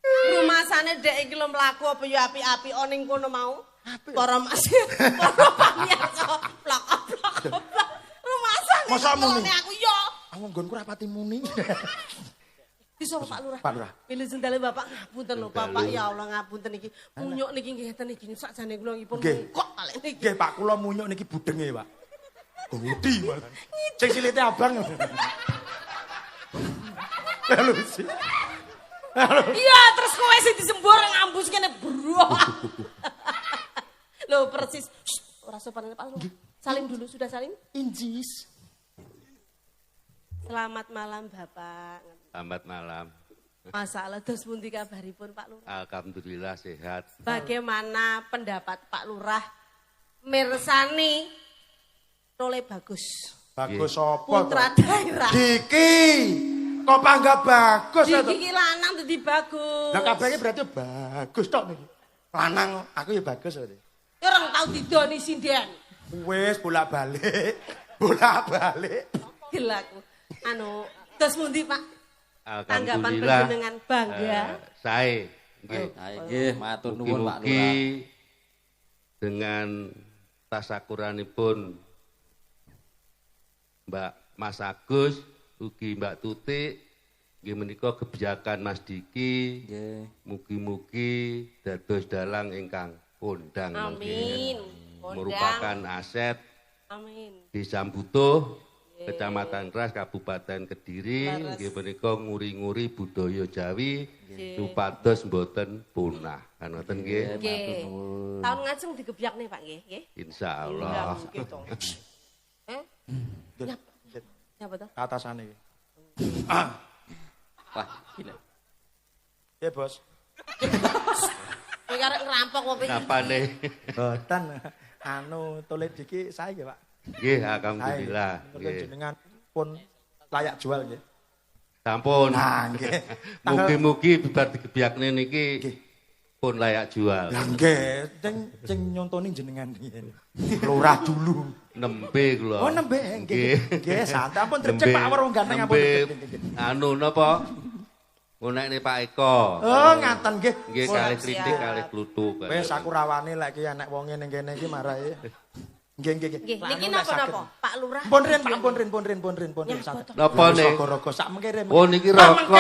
Rumasane dek iki lho mlaku apa ya api-api ning kono mau. Para masih. Para pamirsa. Plok-plok. Rumasane. Masa muni? Aku yo. Aku nggonku ra pati muni. Bisa Pak Lurah. Pak Lurah. Pilih sendale Bapak ngapunten lho Bapak ya Allah ngapunten iki. Munyuk niki nggih ngeten iki sakjane kula ngipun kok kalih niki. Nggih Pak kula munyuk niki budenge Pak. Gudi malah. Sing silite abang. Lalu sih. Iya terus kowe sing disembur ngambus kene bro. Loh persis. Ora sopan Pak Lurah. Salim dulu sudah salim? Injis. Selamat malam Bapak. Selamat malam. Masalah terus pundi kabaripun Pak Lurah? Alhamdulillah sehat. Bagaimana pendapat Pak Lurah mirsani Role Bagus? Bagus apa? Putra daerah. Diki. Kok panggah bagus to? Diki lanang dadi bagus. Lah kabeh berarti bagus tok niki. Lanang aku ya bagus berarti. Ya orang tau didoni sinden. Wis bolak-balik. Bolak-balik. Gelaku. Anu, terus pundi Pak? Tanggapan Alhamdulillah. panjenengan bangga. Sae. Nggih. Nggih, matur nuwun Pak Lurah. Mugi-mugi dengan tasakuranipun Mbak Mas Agus, ugi Mbak Tutik, nggih menika kebijakan Mas Diki. Nggih. Mugi-mugi dados dalang ingkang kondang. Amin. Merupakan aset Amin. Desa Butuh, Kecamatan Ras, Kabupaten Kediri, nggih menika nguri-nguri budaya Jawi supados mboten punah. Kan ngoten nggih. Nggih. Tahun ngajeng digebyakne Pak nggih, nggih. Insyaallah. Nggih dong. Nyapa to? Atasane iki. Wah, gila. Ya, Bos. Kowe arek ngerampok apa iki? Napane? Boten. Anu tulis Diki sae nggih, Pak. Nggih, alhamdulillah. Nggih. Nggih. Jenengan pun layak jual nggih. Sampun. Nah, nggih. Mugi-mugi bibar digebyakne niki pun layak jual. Lah nggih, sing nyontoni jenengan nggih. Lurah dulu. Nembe kula. Oh, nembe nggih. Nggih, santai ampun drecek Pak Werung ganteng ampun. Anu napa? Ngunekne Pak Eko. Oh, ngaten nggih. Nggih kalih kritik kalih kluthuk. Wis aku rawane lek iki enek wonge ning kene iki marai. Nggih, nggih, nggih. Nggih, niki napa-napa? Pak Lurah. Pun rin, Pak, pun rin. Napa ne? Rokok sak mengke. Oh niki rokok.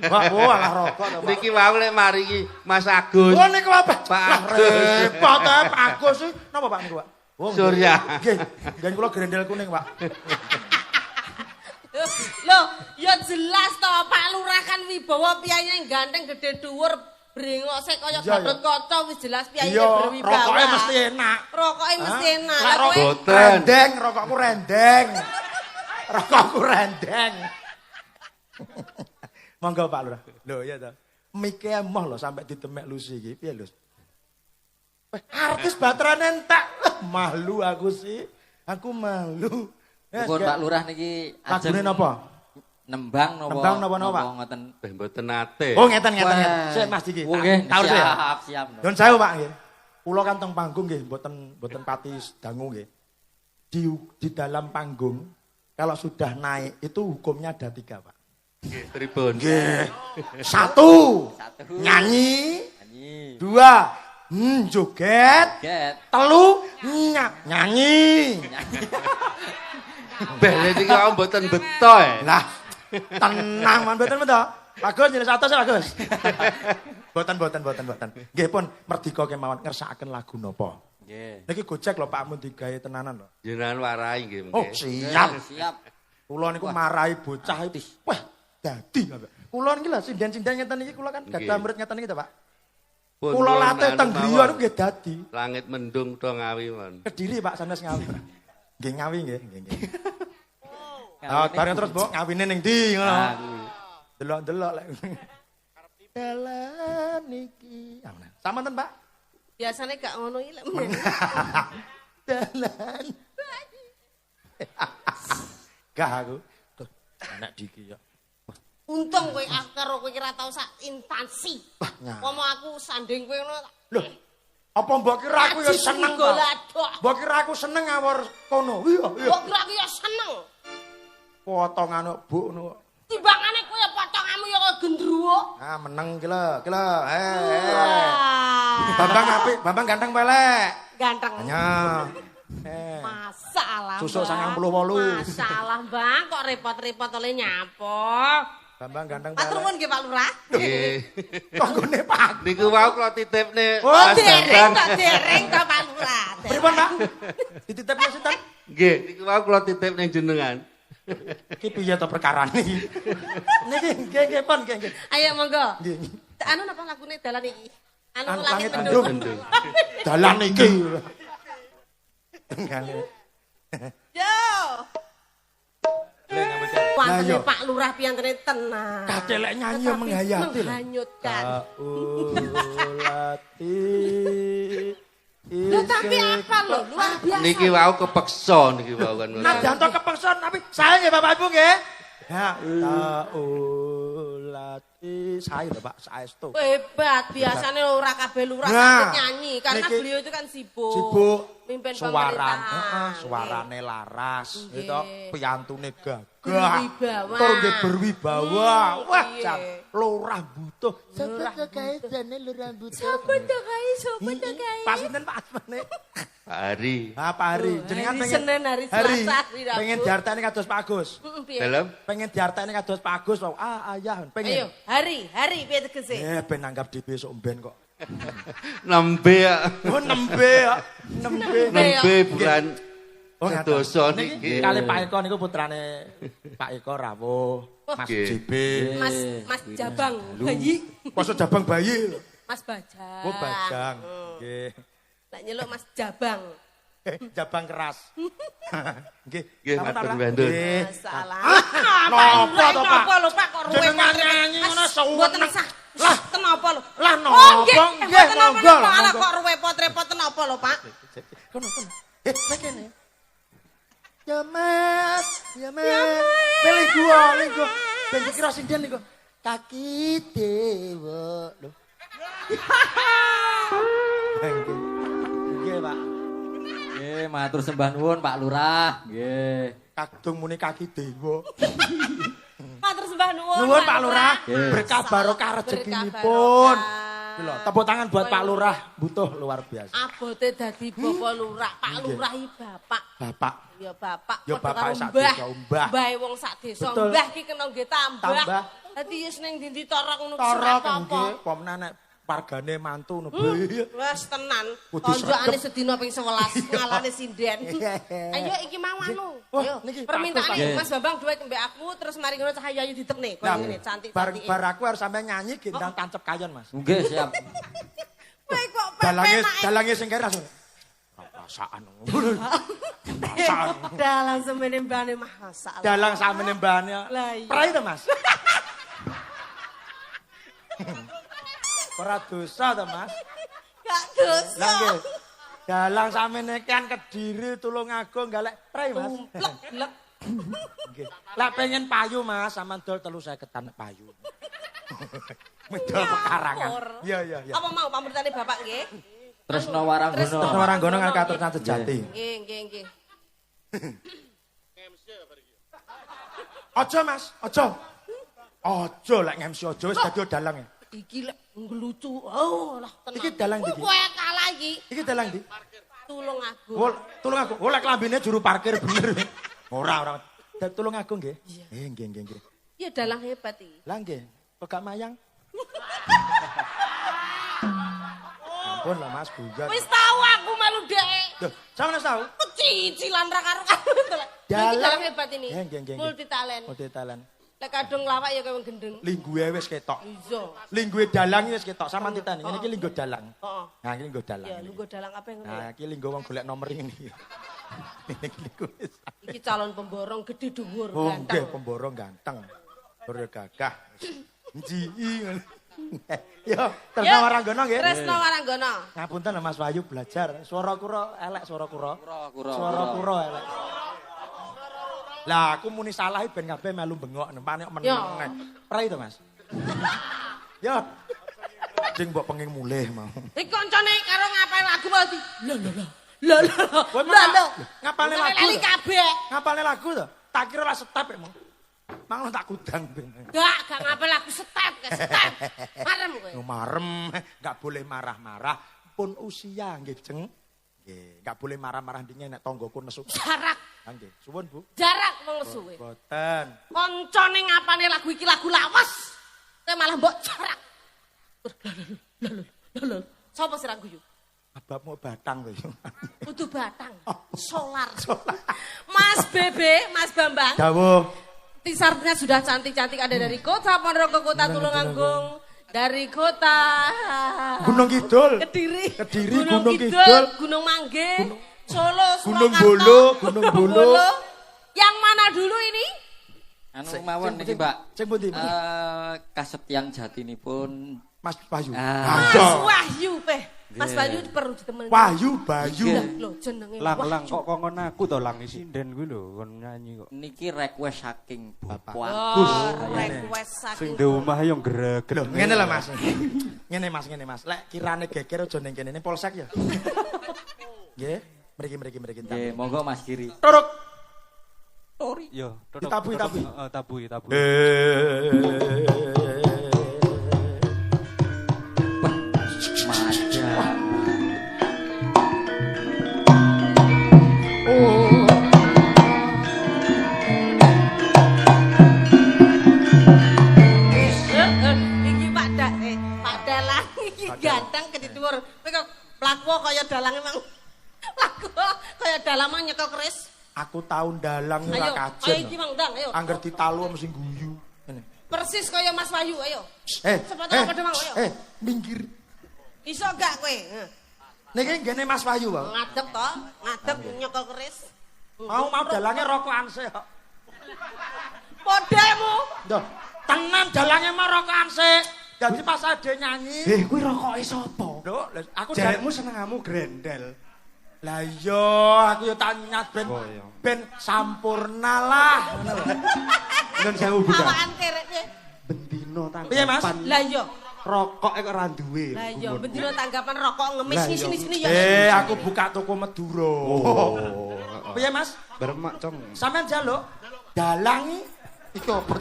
Wah, oh alah rokok to, Pak. Niki wae lek mari iki Mas Agus. Oh niku apa? Pak Agus. Repot Pak Agus. Napa Pak niku, Pak? Oh, Surya. Nggih, nggih kula grendel kuning, Pak. Loh, ya jelas to Pak Lurah kan wibawa piyane ganteng gede dhuwur brengose kaya Gatot Kaca wis jelas piyane berwibawa. Rokoke mesti enak. Rokoke mesti enak. Lah Lah kowe rendeng, rokokku rendeng. Rokokku rendeng. Monggo Pak Lurah. Lho ya to. Mike emoh lho sampe ditemek Lucy iki. Piye, Lus? Artis baterane entek. Malu aku sih. Aku malu. Pun Pak Lurah niki Lagune napa? Nembang napa? Nembang napa, Pak? Ngoten. Mboten nate. Oh ngeten. Sik Mas Diki. Oh nggih, Tahu saya. siap. Nun sewu Pak nggih. Kula kan teng panggung nggih mboten pati dangu nggih. Di dalam panggung kalau sudah naik itu hukumnya ada 3 Pak. Nggih, pripun? Nggih. 1 nyanyi. 2 joget. Get. 3 nyanyi. Bele iki kok mboten beto e. Lah tenang man mboten beto. Bagus jadi 100 ya bagus. Boten. Nggih pun merdika kemawon ngersakaken lagu napa? Nggih. Niki gojek lho Pak mun digawe tenanan lho. Jenengan warai nggih Oh, mengke. Siap. Kula niku marahi bocah iki. Wah, dadi. Kula niki lho sinden-sinden ngeten iki kula kan gadah murid ngeten iki to, Pak. Pun Kula nuwun latih anu teng griya mawon. niku nggih dadi. Langit mendung to ngawi mon. Kediri Pak sanes ngawi. Nggih ngawi nggih, nggih. Oh, bareng terus mbok ngawine ning ndi ngono. Delok-delok lek. Dalan iki. Samanten, Pak? Biasane gak ngono iki lek. Dalan. Gak aku. Tuh, anak diki ya. Untung kowe karo kowe ora tau sak instansi. Pomo aku sanding kowe ngono. Lho, apa mbok kira aku ya seneng to? Mbok kira aku seneng ngawur kono. Iya, iya. Mbok kira aku ya seneng. Potongan Bu ngono. Timbangane kowe ya potonganmu ya kaya gendruwo. Ah, meneng ki lho, ki lho. Bambang apik, Bambang ganteng pelek. Ganteng. Hanya. Masalah. Susuk 98. Masalah, Bang, kok repot-repot oleh nyapo. Bambang ganteng Matur pelek. nuwun nggih Pak Lurah. Nggih. Konggone Pak. Niku wau kula titipne Oh, Mas Dereng Bambang. to Pak Lurah. Pripun, Pak? Dititipne sinten? Nggih, niku wau kula titipne jenengan. Iki piye to perkarane iki? Niki nggih pon nggih. Ayo monggo. Nggih. Anu napa lagune dalan iki? Anu Anu langit langit mendung. Mendung. Dalan iki. Tenggane. Yo. Lah Wantene yo. Pak Lurah piyantene tenang. Kacelek nyanyi menghayati lho. Menghanyutkan. Ulati. Lho tapi apa lho? Luar biasa. Niki wau kepeksa niki wau kan. Nadyanto kepeksa tapi saya nggih Bapak Ibu nggih. Ya, ulati saya lho Pak, saestu. Hebat, biasanya ora kabeh lurah Nah, saged nyanyi karena niki beliau itu kan sibuk. Sibuk. Mimpin Suaran, pemerintahan. suarane laras, Nggih. gitu. Piyantune gagah. Berwibawa. Tur nggih berwibawa. Wah, Iya. jan lurah butuh. Lurah Sopo kae jane lurah butuh. Sopo to kae, sopo to kae. Pas sinten Pak Asmane? Pak Ari. Ah, Pak Hari. Jenengan Hari pengen Senin, hari Selasa, hari Rabu. pengen diarteni kados Pak Agus. Piye? Dalam Pengen diarteni kados Pak Agus. Ayah, Ayo, pengen. hari piye tegese? Ben nanggap dhewe sok mben kok. nembe ya. Oh, nembe ya. Nembe. Nembe bukan Oh, dosa niki niki. kali Pak Eko niku putrane Pak Eko rawuh, Mas Nggih. JB. Mas Jabang bayi. Masa jabang bayi lho. Mas Bajang. Oh, Bajang. Nggih. Lah nyeluk Mas Jabang. Jabang keras. Nggih. Nggih, Sampun, matur Pak. bandul. Nggih. Masalah. Napa to, Pak? Napa lho Pak kok ruwet Jenengan nyanyi ngono suwet. Mboten sah. Lah. Kenapa lho? Lah, Oh, napa? Nggih, monggo. Malah kok repot-repot kenapa lho Pak? Kono. Nek kene. Ya Mas, ya Mas. Pilih gua, linggo. Ben dikira sinden niku. Kaki dewa. Lho. Nggih, Pak. Nggih, matur sembah nuwun Pak Lurah. Nggih. Kadung muni kaki dewa. Matur sembah nuwun. Nuwun Pak Lurah, Yes. berkah barokah rezekinipun. Iki lho, tepuk tangan buat Pak Lurah, butuh luar biasa. Abote dadi Bapak Lurah, Pak Lurah iki bapak. Bapak, Ya bapak, Ya padha bapak karo sak mbah. desa, mbah. Mbahe wong sak desa. Betul. Mbah ki kena nggih tambah. Tambah. Dadi yes ning ndi torok ngono torok apa. nggih, pomna nek wargane mantu no. Iya. Wes tenan. Kudu Tonjokane sregep. sedina ping 11 ngalane sinden. Ayo iki mau anu. Wah, Ayo niki permintaane bagus, Pak. Mas Bambang duit mbek aku terus mari ngono Cahaya Ayu ditekne. Kok Nah, ngene cantik bar cantik. bar aku harus sampai nyanyi gendang tancep kayon, Mas. Nggih, siap. Kowe kok Dalange sing kere langsung. Perasaan. Perasaan. dalang semene mbane masalah. Dalang samene mbane. Lah iya. Prai to, Mas? Ora dosa to, Mas? Gak dosa. Lah nggih. Dalang samene kan Kediri Tulungagung galek prai, Mas. Blek blek. Nggih. Lah pengen payu, Mas, sampean dol 350 payu. Medal pekarangan. Iya, iya, iya. Apa mau pamritane Bapak nggih? Tresno Waranggono. Terus Waranggono ngangkat aturan sejati. Nggih, nggih, nggih. Aja, Mas, aja. Aja lek ngemsi aja wis dadi dalang. Iki lek nglucu. Oh, lah tenang. Iki dalang ndi? Kowe kalah iki. Iki dalang ndi? Tulung aku. Tulung aku. Oh, lek klambine juru parkir bener. Ora. Tulung aku nggih. Nggih. Ya dalang hebat iki. Lah nggih. Kok gak mayang? Ampun lah Mas, bugat. Wis tahu aku melu dhek. Loh, sampeyan tahu? Cicilan ra karo-karo. Iki dalang hebat ini. Nggih. Multi talent. Multi talent. Lek kadung lawak ya kowe gendeng. Lingguhe wis ketok. Iya. Lingguhe dalang wis ketok. Sampeyan titani. Ngene iki linggo dalang. Heeh. Nah, iki linggo dalang. Ya, lu dalang apa yang ngono? Nah, iki linggo wong golek nomor ini. Iki calon pemborong gede dhuwur Oh, nggih, ganteng. pemborong ganteng. Tur gagah. Njii. Yo, Tresno Waranggono nggih. Tresno Waranggono. Ngapunten Mas Wahyu belajar. Suara kura elek suara kura. Kura. Suara kura elek. Lah aku muni salah ben kabeh melu bengok nempane meneng. Prai to, Mas? Yo. Sing mbok penging mulih mau. Iki koncone karo ngapal lagu mau di. Lho. Ngapalne lagu. Lali kabeh. Ngapalne lagu to? Tak kira lah step emang. Mang tak kudang ben. Gak ngapal lagu step. Marem kowe. Marem, enggak boleh marah-marah. Pun usia nggih, Jeng. Nggih, enggak boleh marah-marah ndinge nek tanggoku nesu. Jarak. Ha nggih, suwun Bu. Jarak wong suwe. Boten. Koncone ngapane lagu iki lagu lawas. Kowe malah mbok jarak. Lho. Sopo sing guyu? Ababmu batang to. Kudu batang. Solar. Mas Bebe, Mas Bambang. Dawuh. Tisartnya sudah cantik-cantik ada dari kota Ponorogo, kota Tulungagung, dari kota Gunung Kidul. Kediri, Gunung Kidul, Gunung Mangge, Solo, Gunung Surakarta, Gunung Bolo. Yang mana dulu ini? Anu mawon niki, Mbak. Sing pundi? Kasetyang jatinipun Mas Wahyu. Mas Wahyu, Mas Wahyu perlu ditemani. Bayu. Loh, jenenge Lang kok kongon aku to Lang sinden kuwi lho kon nyanyi kok. niki request saking Bapak. Oh, request Sing saking. di omah yo greget. Lho, ngene lho Mas. Ngene Mas. Lek kirane geger aja ning kene polsek ya. Nggih, mriki entar. Nggih, monggo Mas Giri. Turuk. Yo, Ditabui. Tabui. Pak Dalang iki ganteng gede dhuwur. Kowe kok mlaku kaya dalang emang. Mlaku kaya dalang mang nyekel keris. Aku tahun dalang ora Ayo kajen. iki Mang Dang, ayo. Angger ditalu mesti guyu. Ngene. Persis kaya Mas Wahyu, ayo. Sepatu Eh, padha mang, ayo. minggir. Iso gak kowe? Niki ngene Mas Wahyu, Bang. Ngadep to, ngadep nyekel keris. Mau dalange rokokan sik kok. Podemu. Ndoh, tenan dalange mah rokokan sik. Dadi pas ade nyanyi. Kuwi rokoke sapa? Nduk, aku Jarekmu senengamu grendel. Lah iya, aku yo tak nyat ben sampurna lah. Nun sewu budal. Awakan kerek piye? Bendino Piye, Mas? tanggapan. Lah iya. Rokok kok ora duwe. Lah iya, bendino tanggapan rokok ngemis Lah iya. sini ya. Aku buka toko Madura. Piye, Mas? Bermak cong. Sampeyan njaluk dalangi iki opo?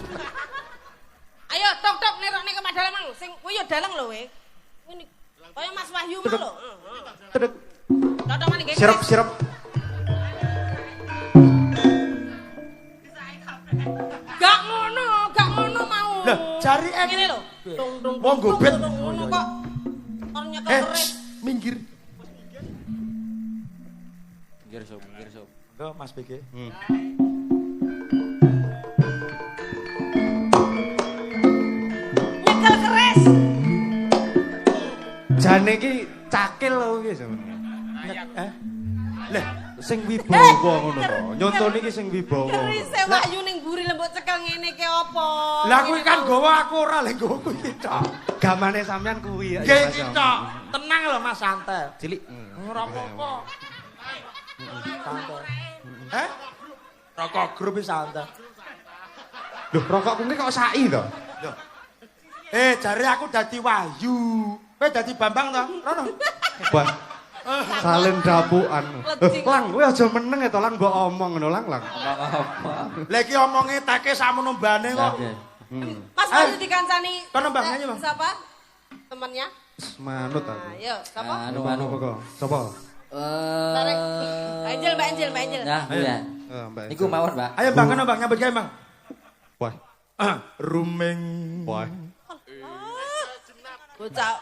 Ayo tok nerokne ke Dalang mang. Sing kuwi yo dalang lho we. Ngene. Kaya Mas Wahyu mang lho. Tedek. Tok mani nggih. Sirep. Gak ngono mau. Lah, jari ngene lho. Dung. Wong gobet. Ngono kok. Kon nyekel keris. Minggir. Minggir sob. Go Mas BG. Nyekel keris. Jane iki cakil lho iki sampeyan. Lah, Sing wibawa ngono to. Nyontone iki sing wibawa. Kerise Wahyu ning mburi lembut cekel ngene ki apa? lah kuwi kan gawa aku ora lek gawa kuwi iki tok. Gamane sampean kuwi ya. Nggih iki tok. Tenang lho Mas santai. Cilik. Ora apa-apa. Santai. Rokok grup iki santai. Lho, rokok kuwi kok sai to? Jare aku dadi Wahyu. Kowe dadi Bambang to? Rono. Wah. Salin dapukan. Lejing. Lang, kowe aja meneng ya to Lang mbok omong ngono Lang. Apa? Lah iki omonge teke sakmono mbane kok. Mas Wahyu dikancani. Kono Bang, nyanyi, Bang. Siapa? Temennya? Manut aku. Ayo, siapa? Anu. Apa kok? Sapa? Tarik. Mbak Angel. Nah, ya. Mbak. Niku mawon, Mbak. Ayo Bang, kono Bang, nyambut gawe Bang. Wah. Rumeng. Wah. Bocah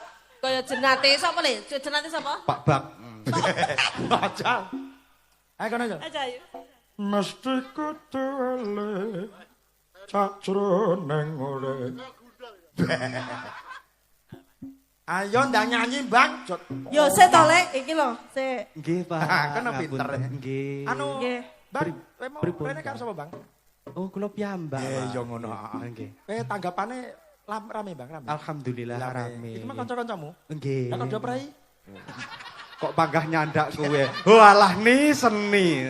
kaya jenate sapa le? Jenate sapa? Pak Bak. Aja. Ayo kono aja. Aja ayo. Mesti kutele cacroneng urip. Ayo ndang nyanyi, Bang. Yo sik to Lek, iki lho, sik. Nggih, Pak. Kena pinter. Nggih. Anu, Nggih. Bang, rene karo sapa, Bang? Oh, kula piyambak. Ya ngono. Nggih. Tanggapane rame, Bang, rame. Alhamdulillah rame. Iki mah kanca-kancamu? Nggih. Lah kok prai? Kok panggah nyandak kowe? Oh, alah ni seni.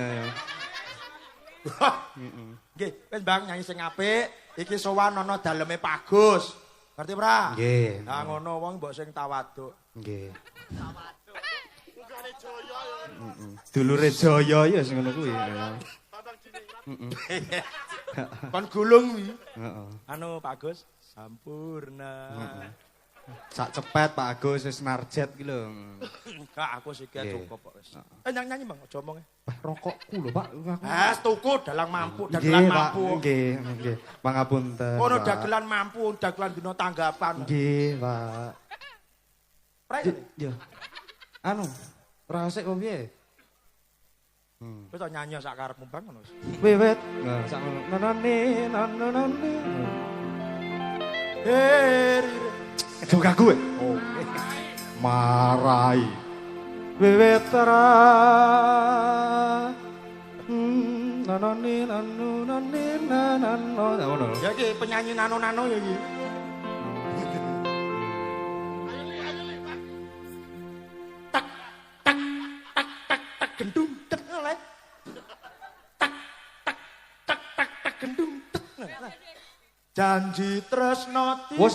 Nggih, wis Bang nyanyi sing apik. Iki sowan ana daleme Pak Agus. Ngerti ora? Nggih. Lah ngono wong mbok sing tawaduk. Nggih. Tawaduk. Dulure Jaya. Dulure Jaya ya sing ngono kuwi. Kon gulung kuwi. Heeh. Anu Pak Agus, sampurna. Sak cepet Pak Agus wis narjet ki lho. Enggak, aku sik cukup kok wis. Nyanyi Bang, aja omong. Rokokku lho Pak. Tuku dalang mampu, dagelan mampu. Nggih, nggih. Pangapunten. Ono dagelan mampu, dagelan dina tanggapan. Nggih, Pak. Prai. Yo. Anu, rasik kok piye? Wis nyanyi sak karepmu Bang ngono. Wiwit. Nah, sak nanane. Coba gue. Oh. Marai. Wiwit ra. Nanane. Ya iki penyanyi nano-nano ya iki. Tak gendung tet oleh. Tak gendung tet. Janji tresno Wah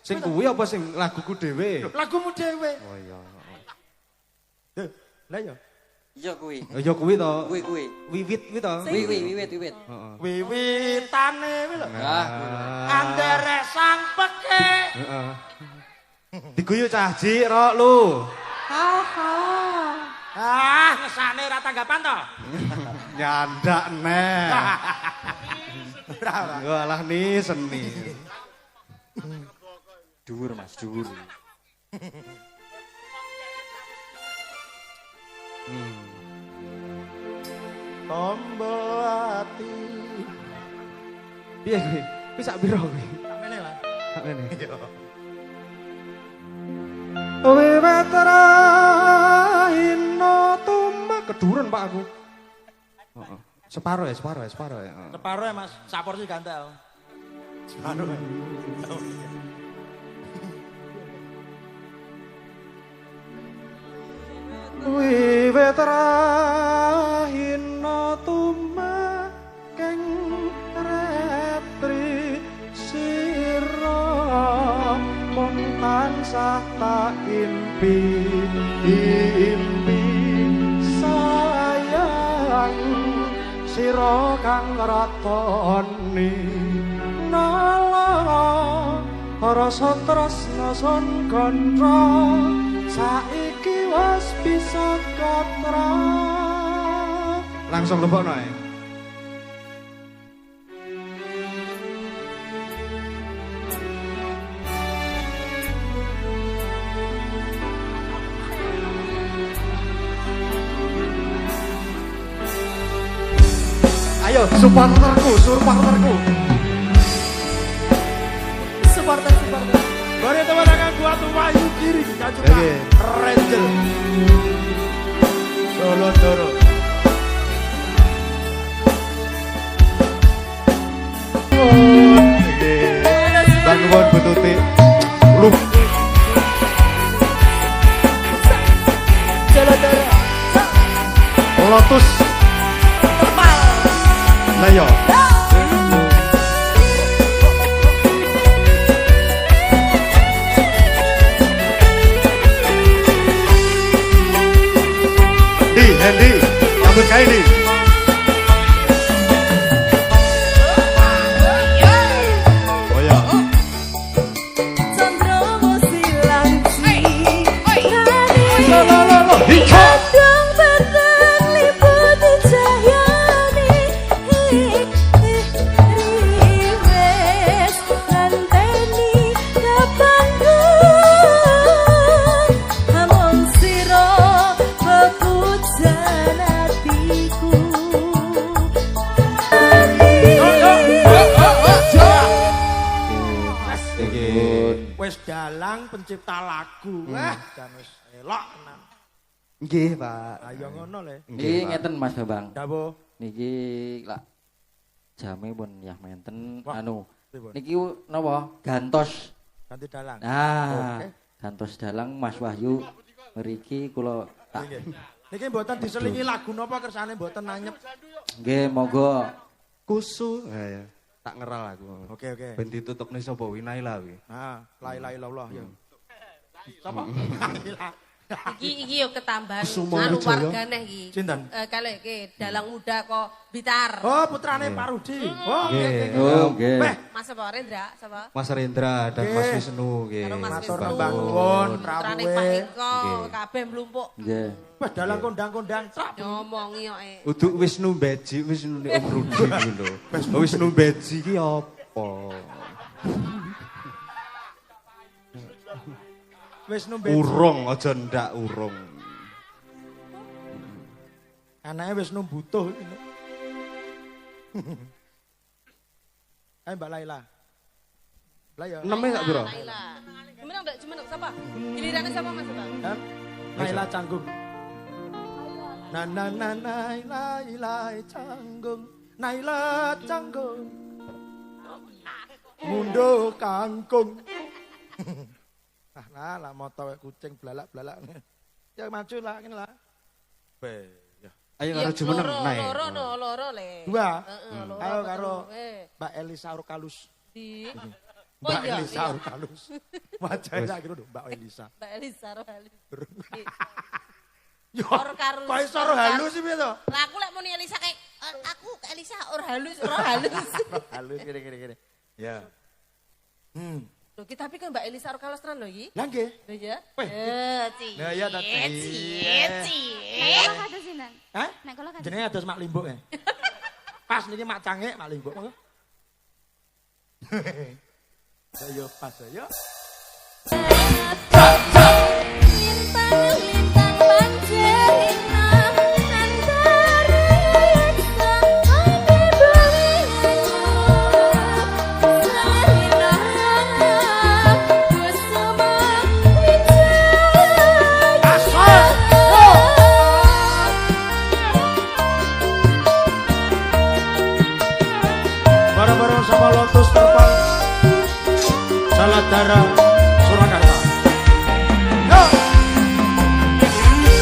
sing kuwi apa sing laguku dhewe? lagumu dhewe. Oh iya. Lah ya. Iya kuwi. Ya kuwi to. Kuwi. Wiwit kuwi to. Wiwit. Heeh. Wiwitane kuwi lho. Ah. Andere sang peke. Heeh. Diguyu cah Ji rok lu. Ngesane ra tanggapan to. Nyandak neh. Ora. Walah ni seni. Dhuwur Mas, dhuwur. Tombo ati. Piye kuwi? Kuwi sak pira kuwi? Samene lah. Sak ngene. Wiwit rahina tumek keduren Pak aku. Heeh. Separo ya. Separo ya Mas, sak porsi gantel. Separo. Wiwit rahina tumekeng retri sira mung tansah tak impi sayang sira kang ratoni nala rasa tresna son kandha saiki wis bisa katra. Langsung lebokno ae. Ayo supporterku. Supporter. Mari teman tangan buat Wahyu Kiri, Kacuka, Ranger, Solodoro. Bangun bututi. Lu. Solodoro. Lotus. Lah yo. Hendy, rambut kain nih. Oh ya. Candromo silang Hijau. berang liput cahyane riwes nganteni kapangku among sira bepujan atiku Dalang pencipta lagu. Jan wis elok tenan. Nggih, Pak. Ayo ngono le. Nggih ngeten Mas Bambang. Dawuh. Niki lak jame pun ya menten Wah, anu. pripun? Niki napa? Gantos. Ganti dalang. Nah, Oke. gantos dalang Mas Wahyu mriki kula tak Niki mboten diselingi lagu napa kersane mboten nanyep. nggih monggo. Kusu. Ya. Tak ngeral aku. Oke. Ben ditutupne sapa Winaila kuwi. Nah, la ilaha illallah ya. Sapa? Iki yo ketambahan Kusuma anu Wijaya. wargane iki. Sinten? Kalih iki dalang muda kok Bitar. Oh, putrane Pak Rudi. Oh, Nggih. Oh, nggih. Weh, Mas apa Rendra sapa? Mas Rendra dan Nggih. Mas Wisnu nggih. Karo Mas matur Wisnu. bangun Putrane rawuhe. Pak Iko Nggih. kabeh mlumpuk. Nggih. Wes dalang kondang-kondang trap. Ngomongi kok. Uduk Wisnu Beji, Wisnu Om Rudi kuwi lho. Wisnu Beji ki apa? Wis nembe. Urung aja ndak urung. Anake wis butuh. Ayo Mbak Laila. Lah ya. Neme gak piro? Laila. Jumeneng ndak jumeneng sapa? Gilirane sapa Mas Bang? Hah? Laila canggung. Laila canggung. Naila canggung. Mundo kangkung. Lah moto kucing blalak-blalak. Ya maju lah ngene lah. Be, ya. Ayo karo jumeneng nae. Loro le. Dua. Heeh, loro. Ayo karo Eh, Mbak Elisa Urkalus. di Mbak iya, Elisa iya. Urkalus. Wajahnya tak kira Mbak Elisa. Mbak Elisa Rohalis. Yo. Orkarus. Kok iso ro halus sih piye to? Lah aku lek muni Elisa kayak aku Elisa Rohalis. Halus gini. Ya. Loh, kita tapi kan Mbak Elisa Rohalis tenan lho iki. Lah nggih. Lho ya. Weh. Lah ya tadi. Nek kula kados sinan. Hah? Nek kula kados. Jenenge ados mak limbuk ya. Pas niki mak cangek mak limbuk monggo. Ayo pas ya. Lintang-lintang panjenengan antariksa ane bumi kusuma Bareng-bareng sama Lotus terbang. Saladara Surakarta. Yo.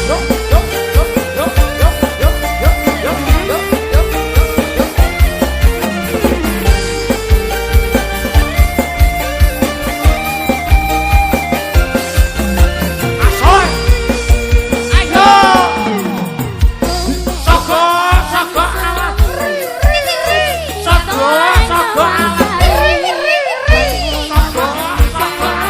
Yo, yo, yo, yo, yo, yo, yo, yo, yo, yo, yo. Asoy. Ayo. Soko, soko alas. Soko, soko alas. Soko, soko alas.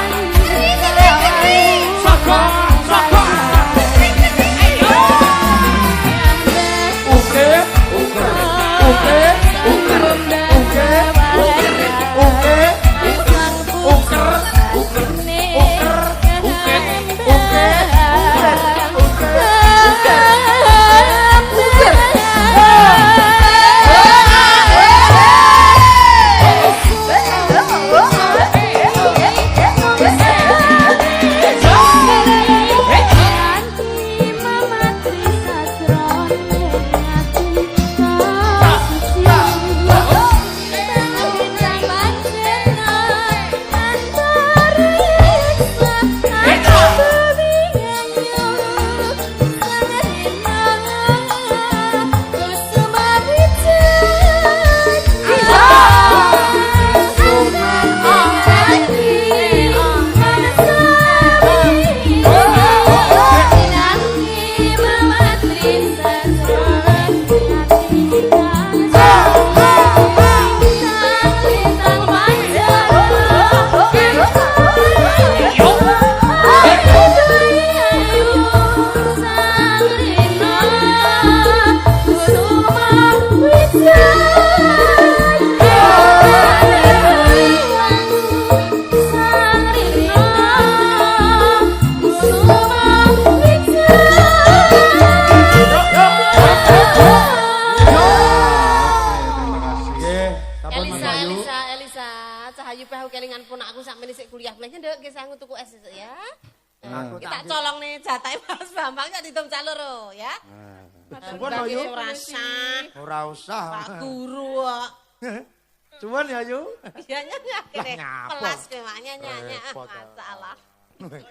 aku kelingan pun aku sampe nisik kuliah meneh nduk nggih sangu tuku es ya. Aku Kita colong nih jatahe Mas Bambang ya ditung calur ya. Suwun lho Yu. Ora usah. Pak Guru kok. Suwun ya Yu. Iya nyanyi akhirnya. Lah, ngapa? Kelas ke maknya nyanyi. Repot, Masalah. Nggih.